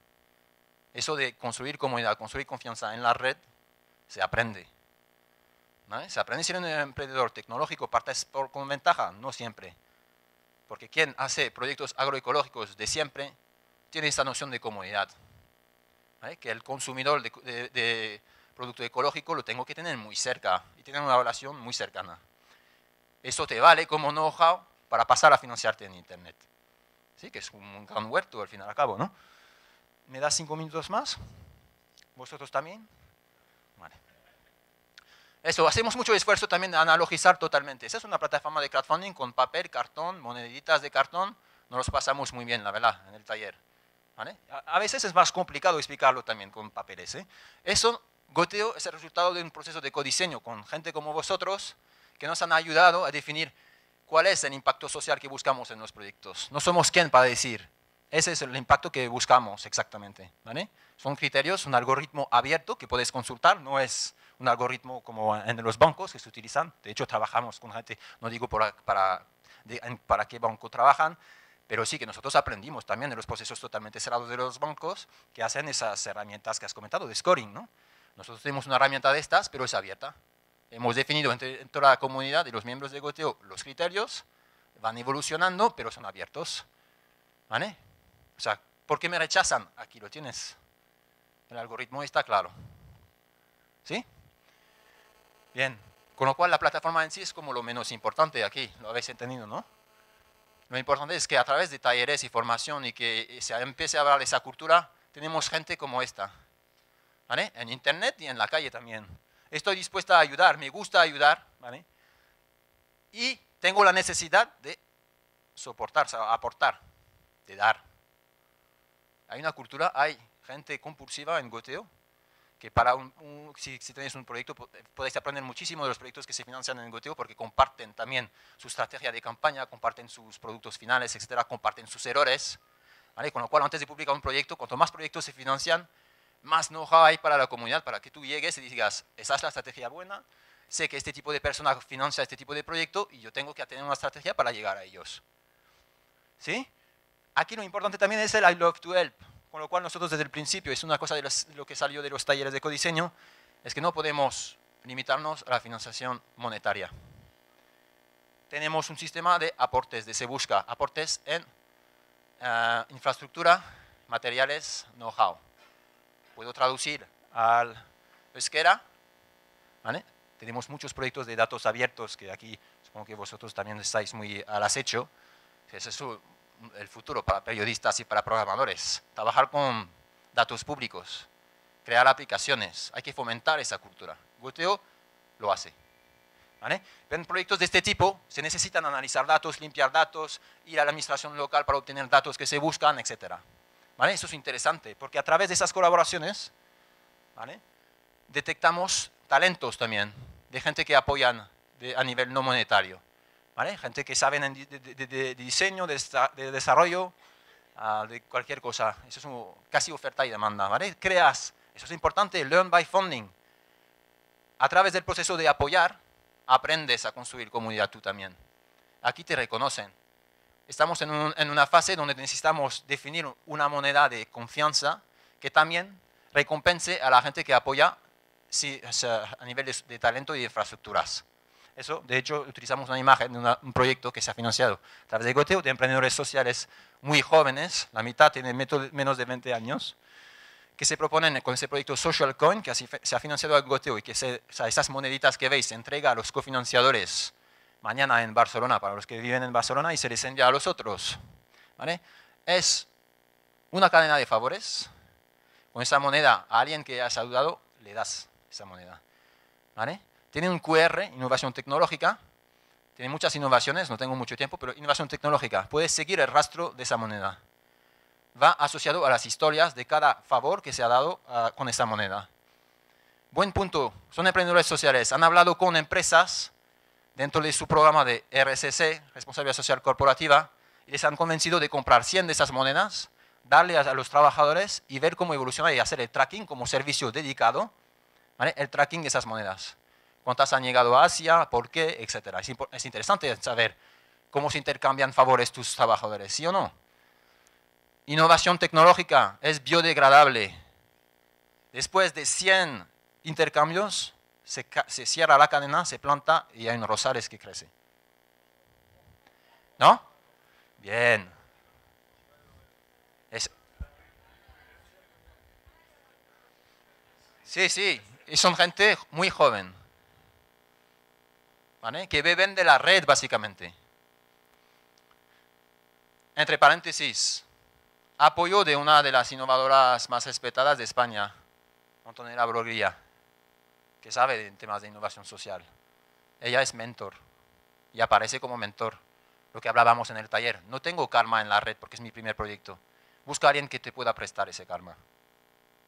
Eso de construir comunidad, construir confianza en la red, se aprende. ¿vale? ¿Se aprende a ser un emprendedor tecnológico partes con ventaja? No siempre. Porque quien hace proyectos agroecológicos de siempre tiene esta noción de comodidad. ¿Vale? Que el consumidor de producto ecológico lo tengo que tener muy cerca y tener una relación muy cercana. Eso te vale como know-how para pasar a financiarte en Internet. ¿Sí? Que es un gran huerto al fin y al cabo, ¿no? ¿Me das 5 minutos más? ¿Vosotros también? Vale. Eso, hacemos mucho esfuerzo también de analogizar totalmente. Esa es una plataforma de crowdfunding con papel, cartón, moneditas de cartón. Nos los pasamos muy bien, la verdad, en el taller. ¿Vale? A veces es más complicado explicarlo también con papeles. Eso, Goteo, es el resultado de un proceso de codiseño con gente como vosotros que nos han ayudado a definir cuál es el impacto social que buscamos en los proyectos. No somos quién para decir, ese es el impacto que buscamos exactamente. ¿Vale? Son criterios, un algoritmo abierto que puedes consultar, no es un algoritmo como en los bancos que se utilizan. De hecho, trabajamos con gente, no digo para qué banco trabajan, pero sí que nosotros aprendimos también de los procesos totalmente cerrados de los bancos que hacen esas herramientas que has comentado de scoring, ¿no? Nosotros tenemos una herramienta de estas, pero es abierta. Hemos definido entre toda la comunidad y los miembros de Goteo los criterios, van evolucionando, pero son abiertos. ¿Vale? O sea, ¿por qué me rechazan? Aquí lo tienes. El algoritmo está claro. ¿Sí? Bien. Con lo cual la plataforma en sí es como lo menos importante aquí. Lo habéis entendido, ¿no? Lo importante es que a través de talleres y formación y que se empiece a hablar de esa cultura, tenemos gente como esta. ¿Vale? En Internet y en la calle también. Estoy dispuesta a ayudar, me gusta ayudar, ¿vale? Y tengo la necesidad de soportar, aportar, de dar. Hay una cultura, hay gente compulsiva en Goteo, que para si tenéis un proyecto podéis aprender muchísimo de los proyectos que se financian en Goteo porque comparten también su estrategia de campaña, comparten sus productos finales, etcétera, comparten sus errores, ¿vale? Con lo cual antes de publicar un proyecto, cuanto más proyectos se financian, más know-how hay para la comunidad, para que tú llegues y digas, esa es la estrategia buena, sé que este tipo de persona financia este tipo de proyecto y yo tengo que tener una estrategia para llegar a ellos. ¿Sí? Aquí lo importante también es el I love to help, con lo cual nosotros desde el principio, es una cosa de lo que salió de los talleres de codiseño, es que no podemos limitarnos a la financiación monetaria. Tenemos un sistema de aportes, se busca aportes en infraestructura, materiales, know-how. Puedo traducir al euskera, ¿vale? Tenemos muchos proyectos de datos abiertos que aquí supongo que vosotros también estáis muy al acecho. Ese es el futuro para periodistas y para programadores. Trabajar con datos públicos, crear aplicaciones, hay que fomentar esa cultura. Goteo lo hace. ¿Vale? En proyectos de este tipo se necesitan analizar datos, limpiar datos, ir a la administración local para obtener datos que se buscan, etcétera. ¿Vale? Eso es interesante, porque a través de esas colaboraciones, ¿vale?, detectamos talentos también, de gente que apoyan a nivel no monetario, ¿vale? Gente que saben de diseño, de desarrollo, de cualquier cosa. Eso es casi oferta y demanda, ¿vale? Creas, eso es importante, learn by funding. A través del proceso de apoyar, aprendes a construir comunidad tú también. Aquí te reconocen. Estamos en una fase donde necesitamos definir una moneda de confianza que también recompense a la gente que apoya a nivel de talento y de infraestructuras. Eso, de hecho, utilizamos una imagen de un proyecto que se ha financiado a través de Goteo, de emprendedores sociales muy jóvenes, la mitad tiene menos de 20 años, que se proponen con ese proyecto Social Coin, que se ha financiado a Goteo y que esas moneditas que veis se entrega a los cofinanciadores mañana en Barcelona, para los que viven en Barcelona, y se les envía a los otros. ¿Vale? Es una cadena de favores. Con esa moneda, a alguien que has ayudado, le das esa moneda. ¿Vale? Tiene un QR, innovación tecnológica. Tiene muchas innovaciones, no tengo mucho tiempo, pero innovación tecnológica. Puedes seguir el rastro de esa moneda. Va asociado a las historias de cada favor que se ha dado con esa moneda. Buen punto. Son emprendedores sociales. Han hablado con empresas dentro de su programa de RSC, Responsabilidad Social Corporativa, y les han convencido de comprar 100 de esas monedas, darle a los trabajadores y ver cómo evoluciona y hacer el tracking como servicio dedicado, ¿vale? El tracking de esas monedas. Cuántas han llegado a Asia, por qué, etcétera. Es interesante saber cómo se intercambian favores tus trabajadores, ¿sí o no? Innovación tecnológica, es biodegradable. Después de 100 intercambios, se cierra la cadena, se planta y hay un rosales que crece. ¿No? Bien. Sí, sí, y son gente muy joven, ¿vale? Que beben de la red, básicamente. Entre paréntesis, apoyo de una de las innovadoras más respetadas de España, Antonella Broglia, que sabe en temas de innovación social. Ella es mentor y aparece como mentor, lo que hablábamos en el taller. No tengo karma en la red porque es mi primer proyecto. Busca a alguien que te pueda prestar ese karma.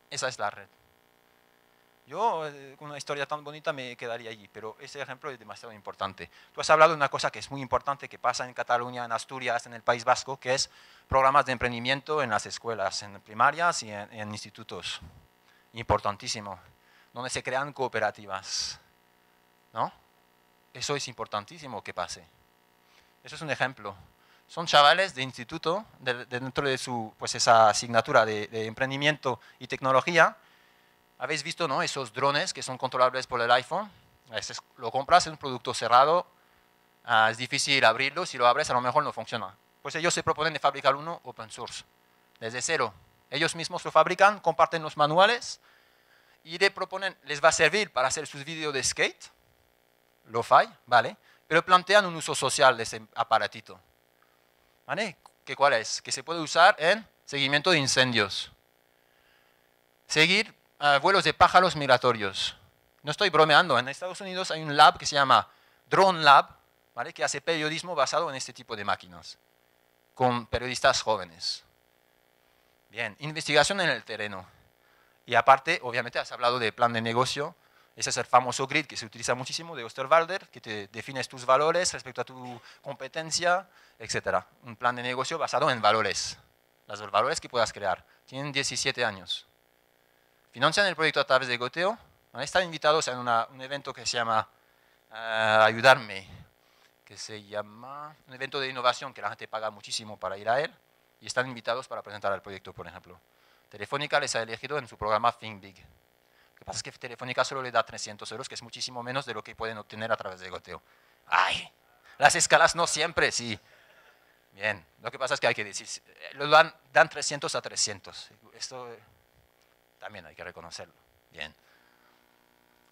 Esa es la red. Yo, con una historia tan bonita, me quedaría allí, pero ese ejemplo es demasiado importante. Tú has hablado de una cosa que es muy importante, que pasa en Cataluña, en Asturias, en el País Vasco, que es programas de emprendimiento en las escuelas, en primarias y en institutos. Importantísimo. Donde se crean cooperativas, ¿no? Eso es importantísimo que pase. Eso es un ejemplo. Son chavales de instituto, dentro de su, pues esa asignatura de emprendimiento y tecnología. ¿Habéis visto, no? Esos drones que son controlables por el iPhone? Lo compras, es un producto cerrado, es difícil abrirlo, si lo abres a lo mejor no funciona. Pues ellos se proponen de fabricar uno open source, desde cero. Ellos mismos lo fabrican, comparten los manuales y les va a servir para hacer sus vídeos de skate, lo-fi, ¿vale? Pero plantean un uso social de ese aparatito, ¿vale? ¿Cuál es? Que se puede usar en seguimiento de incendios. Seguir vuelos de pájaros migratorios. No estoy bromeando, en Estados Unidos hay un lab que se llama Drone Lab, ¿vale? Que hace periodismo basado en este tipo de máquinas, con periodistas jóvenes. Bien, investigación en el terreno. Y aparte, obviamente, has hablado de plan de negocio. Ese es el famoso grid que se utiliza muchísimo de Osterwalder, que te defines tus valores respecto a tu competencia, etc. Un plan de negocio basado en valores. Los valores que puedas crear. Tienen 17 años. Financian el proyecto a través de goteo. Están invitados a un evento que se llama Ayudarme, que se llama un evento de innovación que la gente paga muchísimo para ir a él, y están invitados para presentar el proyecto, por ejemplo. Telefónica les ha elegido en su programa Think Big. Lo que pasa es que Telefónica solo le da 300 euros, que es muchísimo menos de lo que pueden obtener a través de goteo. ¡Ay! Las escalas no siempre, sí. Bien, lo que pasa es que hay que decir, dan 300 a 300. Esto también hay que reconocerlo. Bien.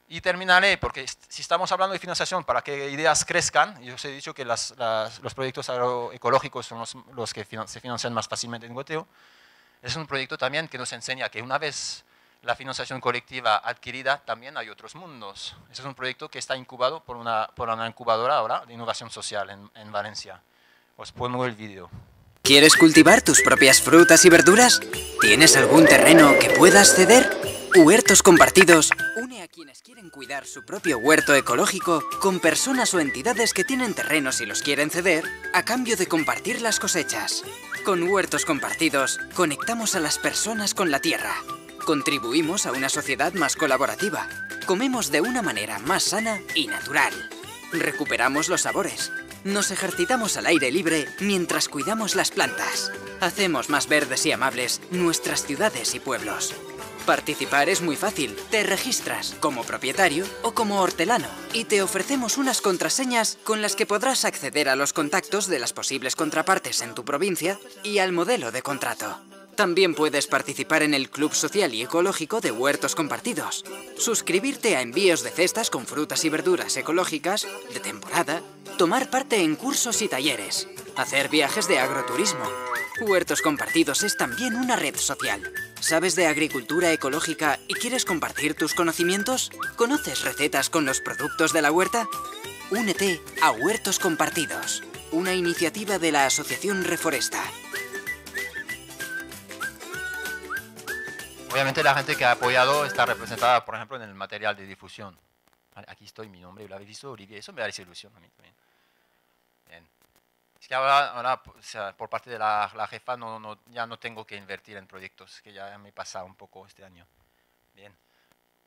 Y terminaré, porque si estamos hablando de financiación para que ideas crezcan, yo os he dicho que los proyectos agroecológicos son los que se financian más fácilmente en goteo. Es un proyecto también que nos enseña que una vez la financiación colectiva adquirida, también hay otros mundos. Ese es un proyecto que está incubado por una incubadora ahora de innovación social en Valencia. Os pongo el vídeo. ¿Quieres cultivar tus propias frutas y verduras? ¿Tienes algún terreno que puedas ceder? Huertos Compartidos une a quienes quieren cuidar su propio huerto ecológico con personas o entidades que tienen terrenos y los quieren ceder a cambio de compartir las cosechas. Con Huertos Compartidos conectamos a las personas con la tierra. Contribuimos a una sociedad más colaborativa. Comemos de una manera más sana y natural. Recuperamos los sabores. Nos ejercitamos al aire libre mientras cuidamos las plantas. Hacemos más verdes y amables nuestras ciudades y pueblos. Participar es muy fácil. Te registras como propietario o como hortelano y te ofrecemos unas contraseñas con las que podrás acceder a los contactos de las posibles contrapartes en tu provincia y al modelo de contrato. También puedes participar en el Club Social y Ecológico de Huertos Compartidos, suscribirte a envíos de cestas con frutas y verduras ecológicas de temporada, tomar parte en cursos y talleres, hacer viajes de agroturismo. Huertos Compartidos es también una red social. ¿Sabes de agricultura ecológica y quieres compartir tus conocimientos? ¿Conoces recetas con los productos de la huerta? Únete a Huertos Compartidos, una iniciativa de la Asociación Reforesta. Obviamente la gente que ha apoyado está representada, por ejemplo, en el material de difusión. Aquí estoy, mi nombre, ¿lo habéis visto, Olivier? Eso me da ilusión a mí también. Bien. Es que ahora o sea, por parte de la jefa ya no tengo que invertir en proyectos, que ya me he pasado un poco este año. Bien.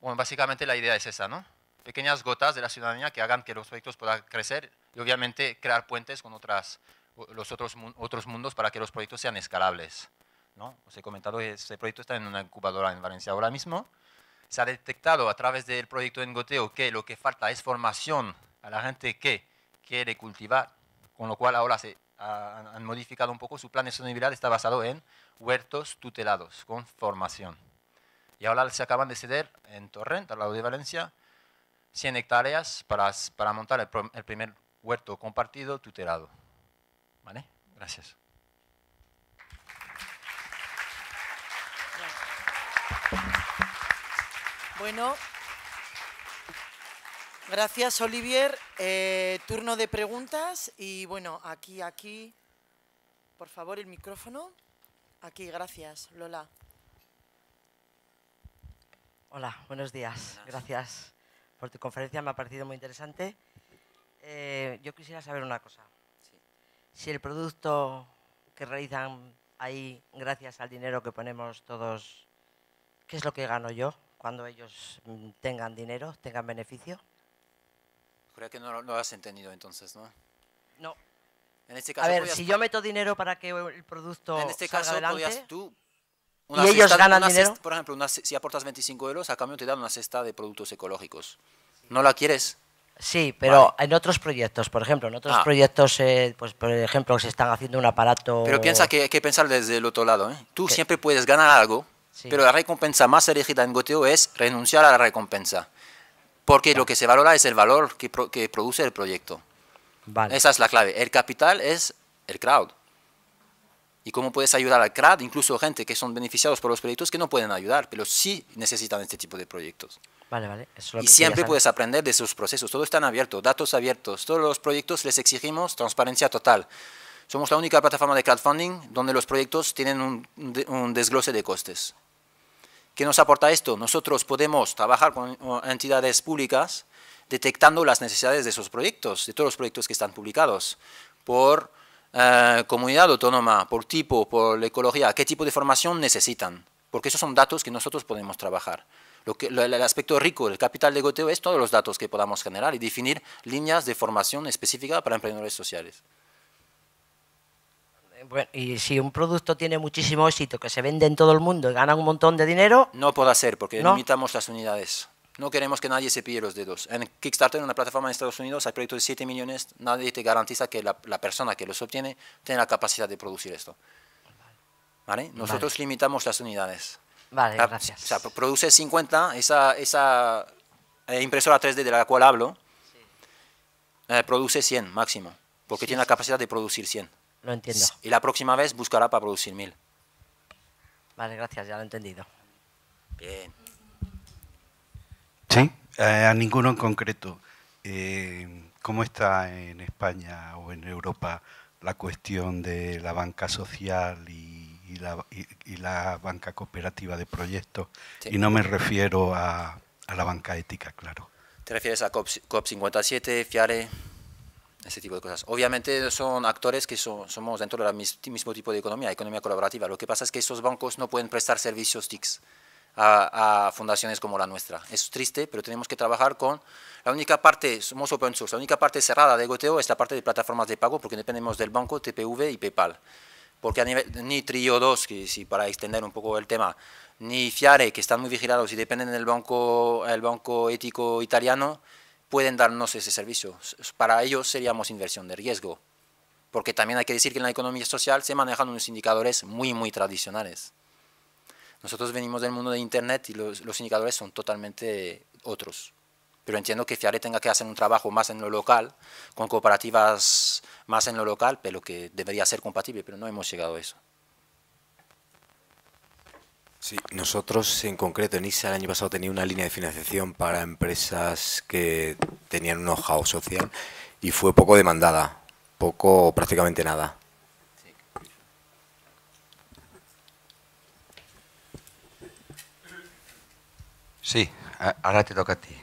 Bueno, básicamente la idea es esa, ¿no? Pequeñas gotas de la ciudadanía que hagan que los proyectos puedan crecer y obviamente crear puentes con los otros mundos para que los proyectos sean escalables, ¿no? Os he comentado que este proyecto está en una incubadora en Valencia ahora mismo se ha detectado a través del proyecto en goteo que lo que falta es formación a la gente que quiere cultivar, con lo cual ahora han modificado un poco su plan de sostenibilidad, está basado en huertos tutelados, con formación. Y ahora se acaban de ceder en Torrent, al lado de Valencia, 100 hectáreas para montar el primer huerto compartido tutelado. ¿Vale? Gracias. Bueno, gracias, Olivier. Turno de preguntas y bueno, aquí, por favor, el micrófono. Aquí, gracias, Lola. Hola, buenos días. Gracias por tu conferencia, me ha parecido muy interesante. Yo quisiera saber una cosa. Si el producto que realizan ahí, gracias al dinero que ponemos todos, ¿qué es lo que gano yo cuando ellos tengan dinero, tengan beneficio? Creo que no lo has entendido entonces, ¿no? No. En este caso, a ver, si yo meto dinero para que el producto en este salga caso adelante, podrías tú... ¿y ellos ganan dinero? Por ejemplo, si aportas 25 euros, a cambio te dan una cesta de productos ecológicos. ¿No la quieres? Sí, pero vale. En otros proyectos, por ejemplo, proyectos, pues por ejemplo, se están haciendo un aparato... Pero piensa que hay que pensar desde el otro lado, ¿eh? Tú siempre puedes ganar algo, sí, pero la recompensa más elegida en goteo es renunciar a la recompensa. Porque lo que se valora es el valor que produce el proyecto. Vale. Esa es la clave. El capital es el crowd. Y cómo puedes ayudar al crowd, incluso gente que son beneficiados por los proyectos que no pueden ayudar, pero sí necesitan este tipo de proyectos. Vale, vale. Eso es lo Y que siempre quería puedes aprender de esos procesos. Todo está en abierto, datos abiertos. Todos los proyectos les exigimos transparencia total. Somos la única plataforma de crowdfunding donde los proyectos tienen un desglose de costes. ¿Qué nos aporta esto? Nosotros podemos trabajar con entidades públicas detectando las necesidades de esos proyectos, de todos los proyectos que están publicados, por comunidad autónoma, por tipo, por ecología, qué tipo de formación necesitan, porque esos son datos que nosotros podemos trabajar. El aspecto rico del capital de goteo es todos los datos que podamos generar y definir líneas de formación específica para emprendedores sociales. Bueno, y si un producto tiene muchísimo éxito, que se vende en todo el mundo y gana un montón de dinero... No puede ser, porque ¿no? limitamos las unidades. No queremos que nadie se pille los dedos. En Kickstarter, en una plataforma en Estados Unidos, hay proyectos de 7 millones, nadie te garantiza que la persona que los obtiene tiene la capacidad de producir esto. ¿Vale? Nosotros limitamos las unidades. Vale, gracias. O sea, produce 50, esa impresora 3D de la cual hablo, produce 100 máximo, porque tiene la capacidad de producir 100. Lo entiendo. Y la próxima vez buscará para producir 1000. Vale, gracias, ya lo he entendido. Bien. Sí, a ninguno en concreto. ¿Cómo está en España o en Europa la cuestión de la banca social y la banca cooperativa de proyectos? Sí. Y no me refiero a la banca ética, claro. ¿Te refieres a COP57, FIARE, ese tipo de cosas? Obviamente son actores que somos dentro del mismo tipo de economía colaborativa. Lo que pasa es que esos bancos no pueden prestar servicios TICs a fundaciones como la nuestra. Es triste, pero tenemos que trabajar con la única parte, somos open source, la única parte cerrada de goteo es la parte de plataformas de pago, porque dependemos del banco, TPV y PayPal. Porque a nivel, ni Trio 2, que si para extender un poco el tema, ni Fiare, que están muy vigilados y dependen del banco ético italiano, pueden darnos ese servicio. Para ellos seríamos inversión de riesgo, porque también hay que decir que en la economía social se manejan unos indicadores muy tradicionales. Nosotros venimos del mundo de Internet y los indicadores son totalmente otros. Pero entiendo que Fiare tenga que hacer un trabajo más en lo local, con cooperativas más en lo local, pero que debería ser compatible, pero no hemos llegado a eso. Sí, nosotros en concreto en ISA el año pasado tenía una línea de financiación para empresas que tenían un know-how social y fue poco demandada, poco, prácticamente nada. Sí, ahora te toca a ti.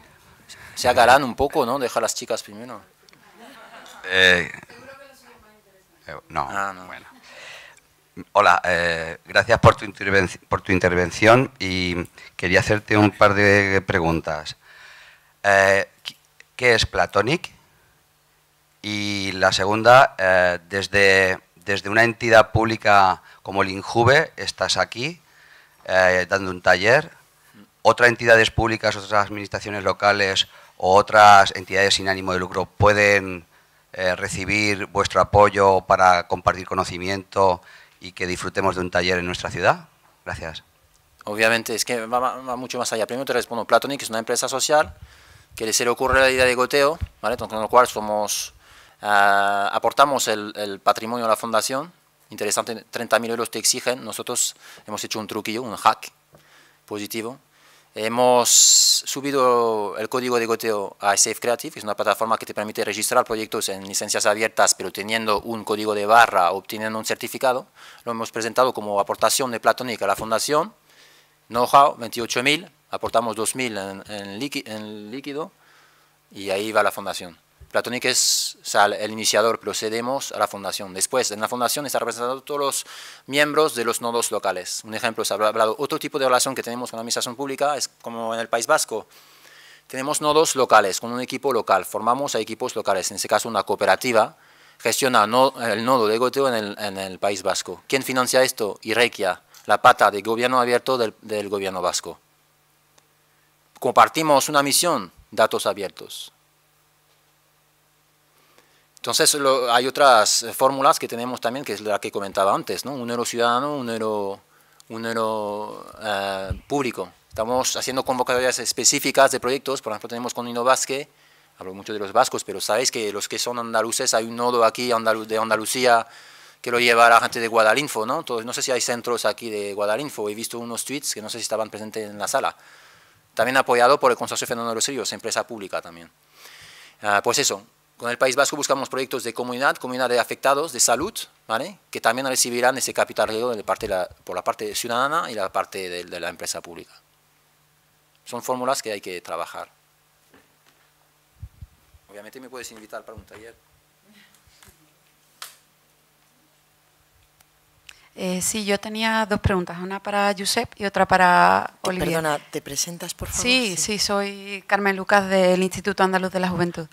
Se agarran un poco, ¿no? Deja a las chicas primero. No, no. Bueno. Hola, gracias por tu intervención y quería hacerte un par de preguntas. ¿Qué es Platonic? Y la segunda, desde una entidad pública como el INJUVE, estás aquí dando un taller. ¿otras entidades públicas, otras administraciones locales o otras entidades sin ánimo de lucro pueden recibir vuestro apoyo para compartir conocimiento y que disfrutemos de un taller en nuestra ciudad? Gracias. Obviamente, es que va mucho más allá. Primero te respondo, Platonic es una empresa social que se le ocurre la idea de goteo, ¿vale? Con lo cual aportamos el patrimonio a la fundación. Interesante, 30.000 euros te exigen. Nosotros hemos hecho un truquillo, un hack positivo. Hemos subido el código de goteo a Safe Creative, que es una plataforma que te permite registrar proyectos en licencias abiertas, pero teniendo un código de barra, obteniendo un certificado. Lo hemos presentado como aportación de Platonic a la fundación. Know-how, 28.000, aportamos 2.000 en líquido y ahí va la fundación. Platonic es el iniciador, procedemos a la fundación. Después, en la fundación están representados todos los miembros de los nodos locales. Un ejemplo, se ha hablado, otro tipo de relación que tenemos con la administración pública es como en el País Vasco. Tenemos nodos locales, con un equipo local, formamos a equipos locales. En este caso, una cooperativa gestiona el nodo de goteo en el País Vasco. ¿Quién financia esto? Irekia, la pata de gobierno abierto del gobierno vasco. Compartimos una misión, datos abiertos. Entonces hay otras fórmulas que tenemos también, que es la que comentaba antes, ¿no? Un euro ciudadano, un euro público. Estamos haciendo convocatorias específicas de proyectos, por ejemplo tenemos con Innovasque, hablo mucho de los vascos, pero sabéis que los que son andaluces, hay un nodo aquí de Andalucía que lo lleva la gente de Guadalinfo, ¿no? Entonces, no sé si hay centros aquí de Guadalinfo, he visto unos tweets que no sé si estaban presentes en la sala. También apoyado por el Consorcio Fernando de los Ríos, empresa pública también. Pues eso, con el País Vasco buscamos proyectos de comunidad de afectados, de salud, ¿vale? Que también recibirán ese capital riesgo por la parte ciudadana y la parte de la empresa pública. Son fórmulas que hay que trabajar. Obviamente me puedes invitar para un taller. Sí, yo tenía dos preguntas, una para Josep y otra para Olivier. Perdona, ¿te presentas, por favor? Sí, soy Carmen Lucas del Instituto Andaluz de la Juventud.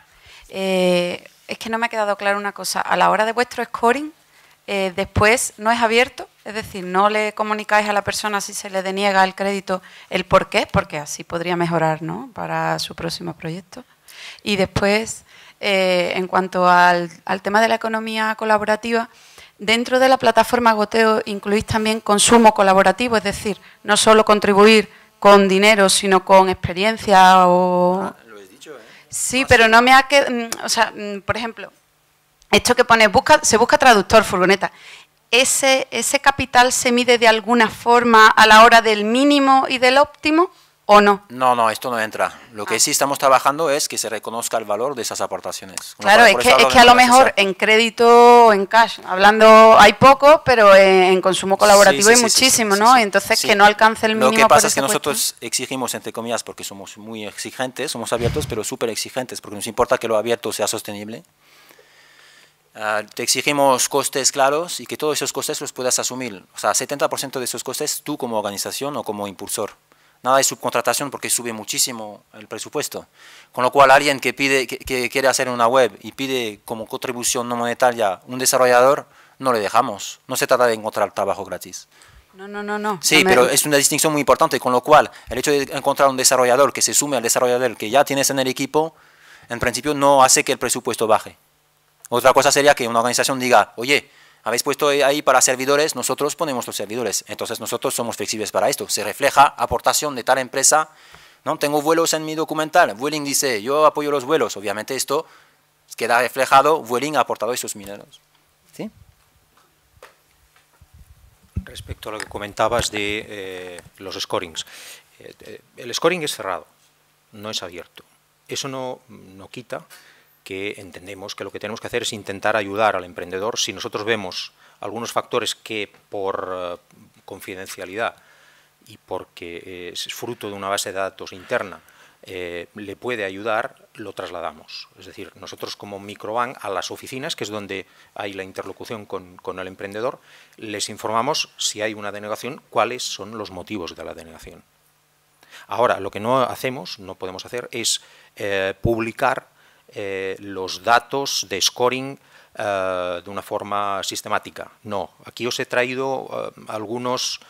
Es que no me ha quedado claro una cosa. A la hora de vuestro scoring, después no es abierto, es decir, no le comunicáis a la persona si se le deniega el crédito el por qué, porque así podría mejorar, ¿no?, para su próximo proyecto. Y después, en cuanto al tema de la economía colaborativa, dentro de la plataforma Goteo incluís también consumo colaborativo, es decir, no solo contribuir con dinero, sino con experiencia o... Lo he dicho, ¿eh? Sí, pero no me ha quedado... O sea, por ejemplo, esto que pone, se busca traductor, furgoneta. ¿Ese capital se mide de alguna forma a la hora del mínimo y del óptimo o no? No, esto no entra. Lo que sí estamos trabajando es que se reconozca el valor de esas aportaciones. Claro, es que a lo mejor en crédito o en cash, hablando hay poco, pero en consumo colaborativo hay muchísimo, ¿no? Entonces que no alcance el mínimo. Lo que pasa es que nosotros exigimos, entre comillas, porque somos muy exigentes, somos abiertos, pero súper exigentes, porque nos importa que lo abierto sea sostenible. Te exigimos costes claros y que todos esos costes los puedas asumir. O sea, 70% de esos costes tú como organización o como impulsor. Nada de subcontratación porque sube muchísimo el presupuesto. Con lo cual, alguien que quiere hacer una web y pide como contribución no monetaria un desarrollador, no le dejamos. No se trata de encontrar trabajo gratis. No. Sí, pero es una distinción muy importante, con lo cual el hecho de encontrar un desarrollador que se sume al desarrollador que ya tienes en el equipo, en principio no hace que el presupuesto baje. Otra cosa sería que una organización diga, oye, habéis puesto ahí para servidores, nosotros ponemos los servidores. Entonces nosotros somos flexibles para esto. Se refleja aportación de tal empresa. ¿No? Tengo vuelos en mi documental. Vueling dice, yo apoyo los vuelos. Obviamente esto queda reflejado, Vueling ha aportado esos mineros. ¿Sí? Respecto a lo que comentabas de los scorings. El scoring es cerrado, no es abierto. Eso no quita que entendemos que lo que tenemos que hacer es intentar ayudar al emprendedor. Si nosotros vemos algunos factores que por confidencialidad y porque es fruto de una base de datos interna le puede ayudar, lo trasladamos. Es decir, nosotros como microbank a las oficinas, que es donde hay la interlocución con el emprendedor, les informamos si hay una denegación, cuáles son los motivos de la denegación. Ahora, lo que no podemos hacer es publicar los datos de scoring de una forma sistemática. No, aquí os he traído algunos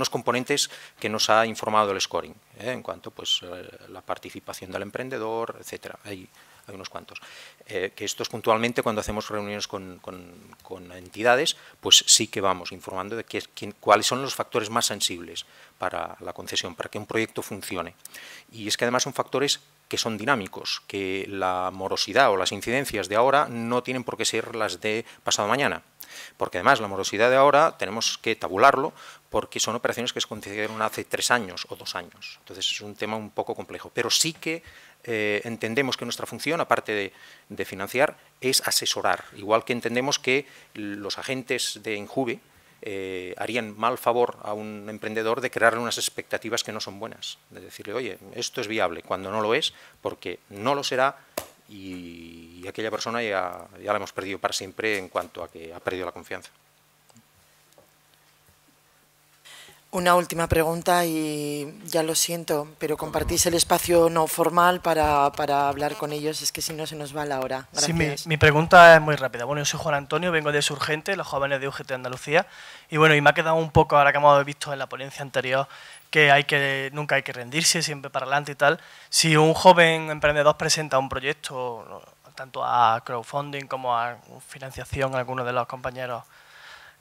componentes que nos ha informado el scoring, en cuanto pues la participación del emprendedor, etcétera. Hay unos cuantos. Que estos puntualmente, cuando hacemos reuniones con entidades, pues sí que vamos informando de cuáles son los factores más sensibles para la concesión, para que un proyecto funcione. Y es que además son factores que son dinámicos, que la morosidad o las incidencias de ahora no tienen por qué ser las de pasado mañana, porque además la morosidad de ahora tenemos que tabularlo porque son operaciones que se concedieron hace 3 años o 2 años. Entonces es un tema un poco complejo, pero sí que entendemos que nuestra función, aparte de financiar, es asesorar, igual que entendemos que los agentes de Injuve harían mal favor a un emprendedor de crearle unas expectativas que no son buenas, de decirle, oye, esto es viable, cuando no lo es, porque no lo será y aquella persona ya la hemos perdido para siempre en cuanto a que ha perdido la confianza. Una última pregunta y ya lo siento, pero compartís el espacio no formal para hablar con ellos, es que si no se nos va la hora. Gracias. Sí, mi pregunta es muy rápida. Bueno, yo soy Juan Antonio, vengo de Surgente, los jóvenes de UGT Andalucía, y bueno, y me ha quedado un poco, ahora que hemos visto en la ponencia anterior, que nunca hay que rendirse, siempre para adelante y tal. Si un joven emprendedor presenta un proyecto, tanto a crowdfunding como a financiación, a alguno de los compañeros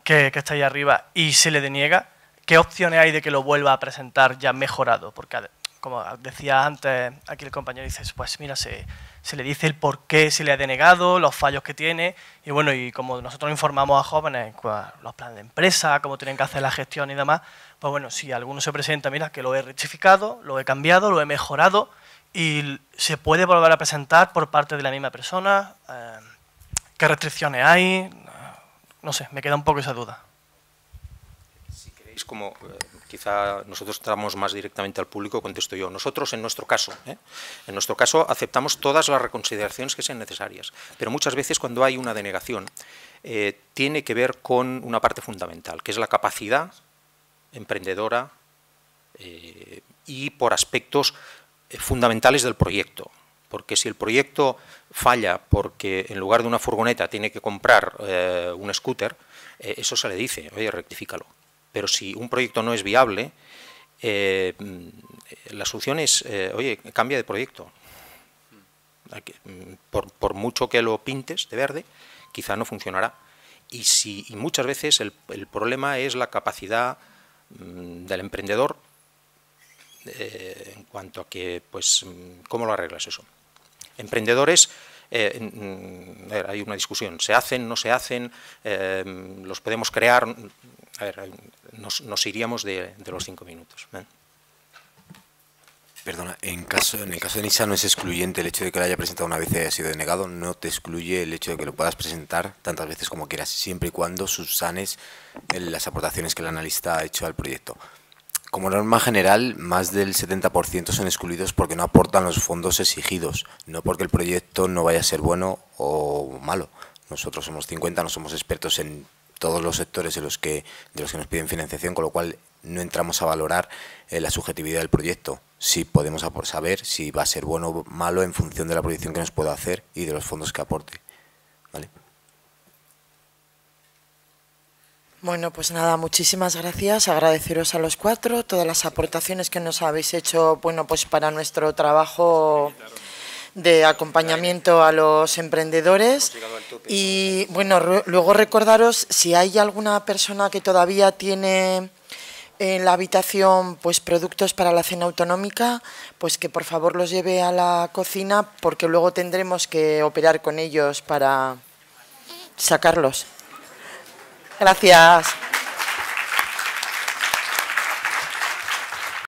que está ahí arriba, y se le deniega, ¿qué opciones hay de que lo vuelva a presentar ya mejorado? Porque, como decía antes, aquí el compañero dice, pues mira, se le dice el por qué se le ha denegado, los fallos que tiene, y bueno, y como nosotros informamos a jóvenes los planes de empresa, cómo tienen que hacer la gestión y demás, pues bueno, si alguno se presenta, mira, que lo he rectificado, lo he cambiado, lo he mejorado, y se puede volver a presentar por parte de la misma persona, ¿qué restricciones hay? No sé, me queda un poco esa duda. Como quizá nosotros estamos más directamente al público, contesto yo. Nosotros, en nuestro caso, aceptamos todas las reconsideraciones que sean necesarias, pero muchas veces cuando hay una denegación tiene que ver con una parte fundamental, que es la capacidad emprendedora y por aspectos fundamentales del proyecto. Porque si el proyecto falla porque en lugar de una furgoneta tiene que comprar un scooter, eso se le dice, oye, rectifícalo. Pero si un proyecto no es viable, la solución es, oye, cambia de proyecto. Por mucho que lo pintes de verde, quizá no funcionará. Y muchas veces el problema es la capacidad del emprendedor en cuanto a que, pues, ¿cómo lo arreglas eso? Emprendedores, hay una discusión, ¿se hacen, no se hacen? ¿Los podemos crear? A ver, nos iríamos de los 5 minutos. Perdona, en el caso de NISA no es excluyente el hecho de que lo haya presentado una vez y haya sido denegado, no te excluye el hecho de que lo puedas presentar tantas veces como quieras, siempre y cuando subsanes las aportaciones que el analista ha hecho al proyecto. Como norma general, más del 70% son excluidos porque no aportan los fondos exigidos, no porque el proyecto no vaya a ser bueno o malo. Nosotros somos 50, no somos expertos en todos los sectores de los que nos piden financiación, con lo cual no entramos a valorar la subjetividad del proyecto. Sí podemos saber si va a ser bueno o malo en función de la proyección que nos pueda hacer y de los fondos que aporte. ¿Vale? Bueno, pues nada, muchísimas gracias. Agradeceros a los 4 todas las aportaciones que nos habéis hecho, bueno, pues para nuestro trabajo de acompañamiento a los emprendedores. Y bueno, luego recordaros, si hay alguna persona que todavía tiene en la habitación pues productos para la cena autonómica, pues que por favor los lleve a la cocina, porque luego tendremos que operar con ellos para sacarlos. Gracias.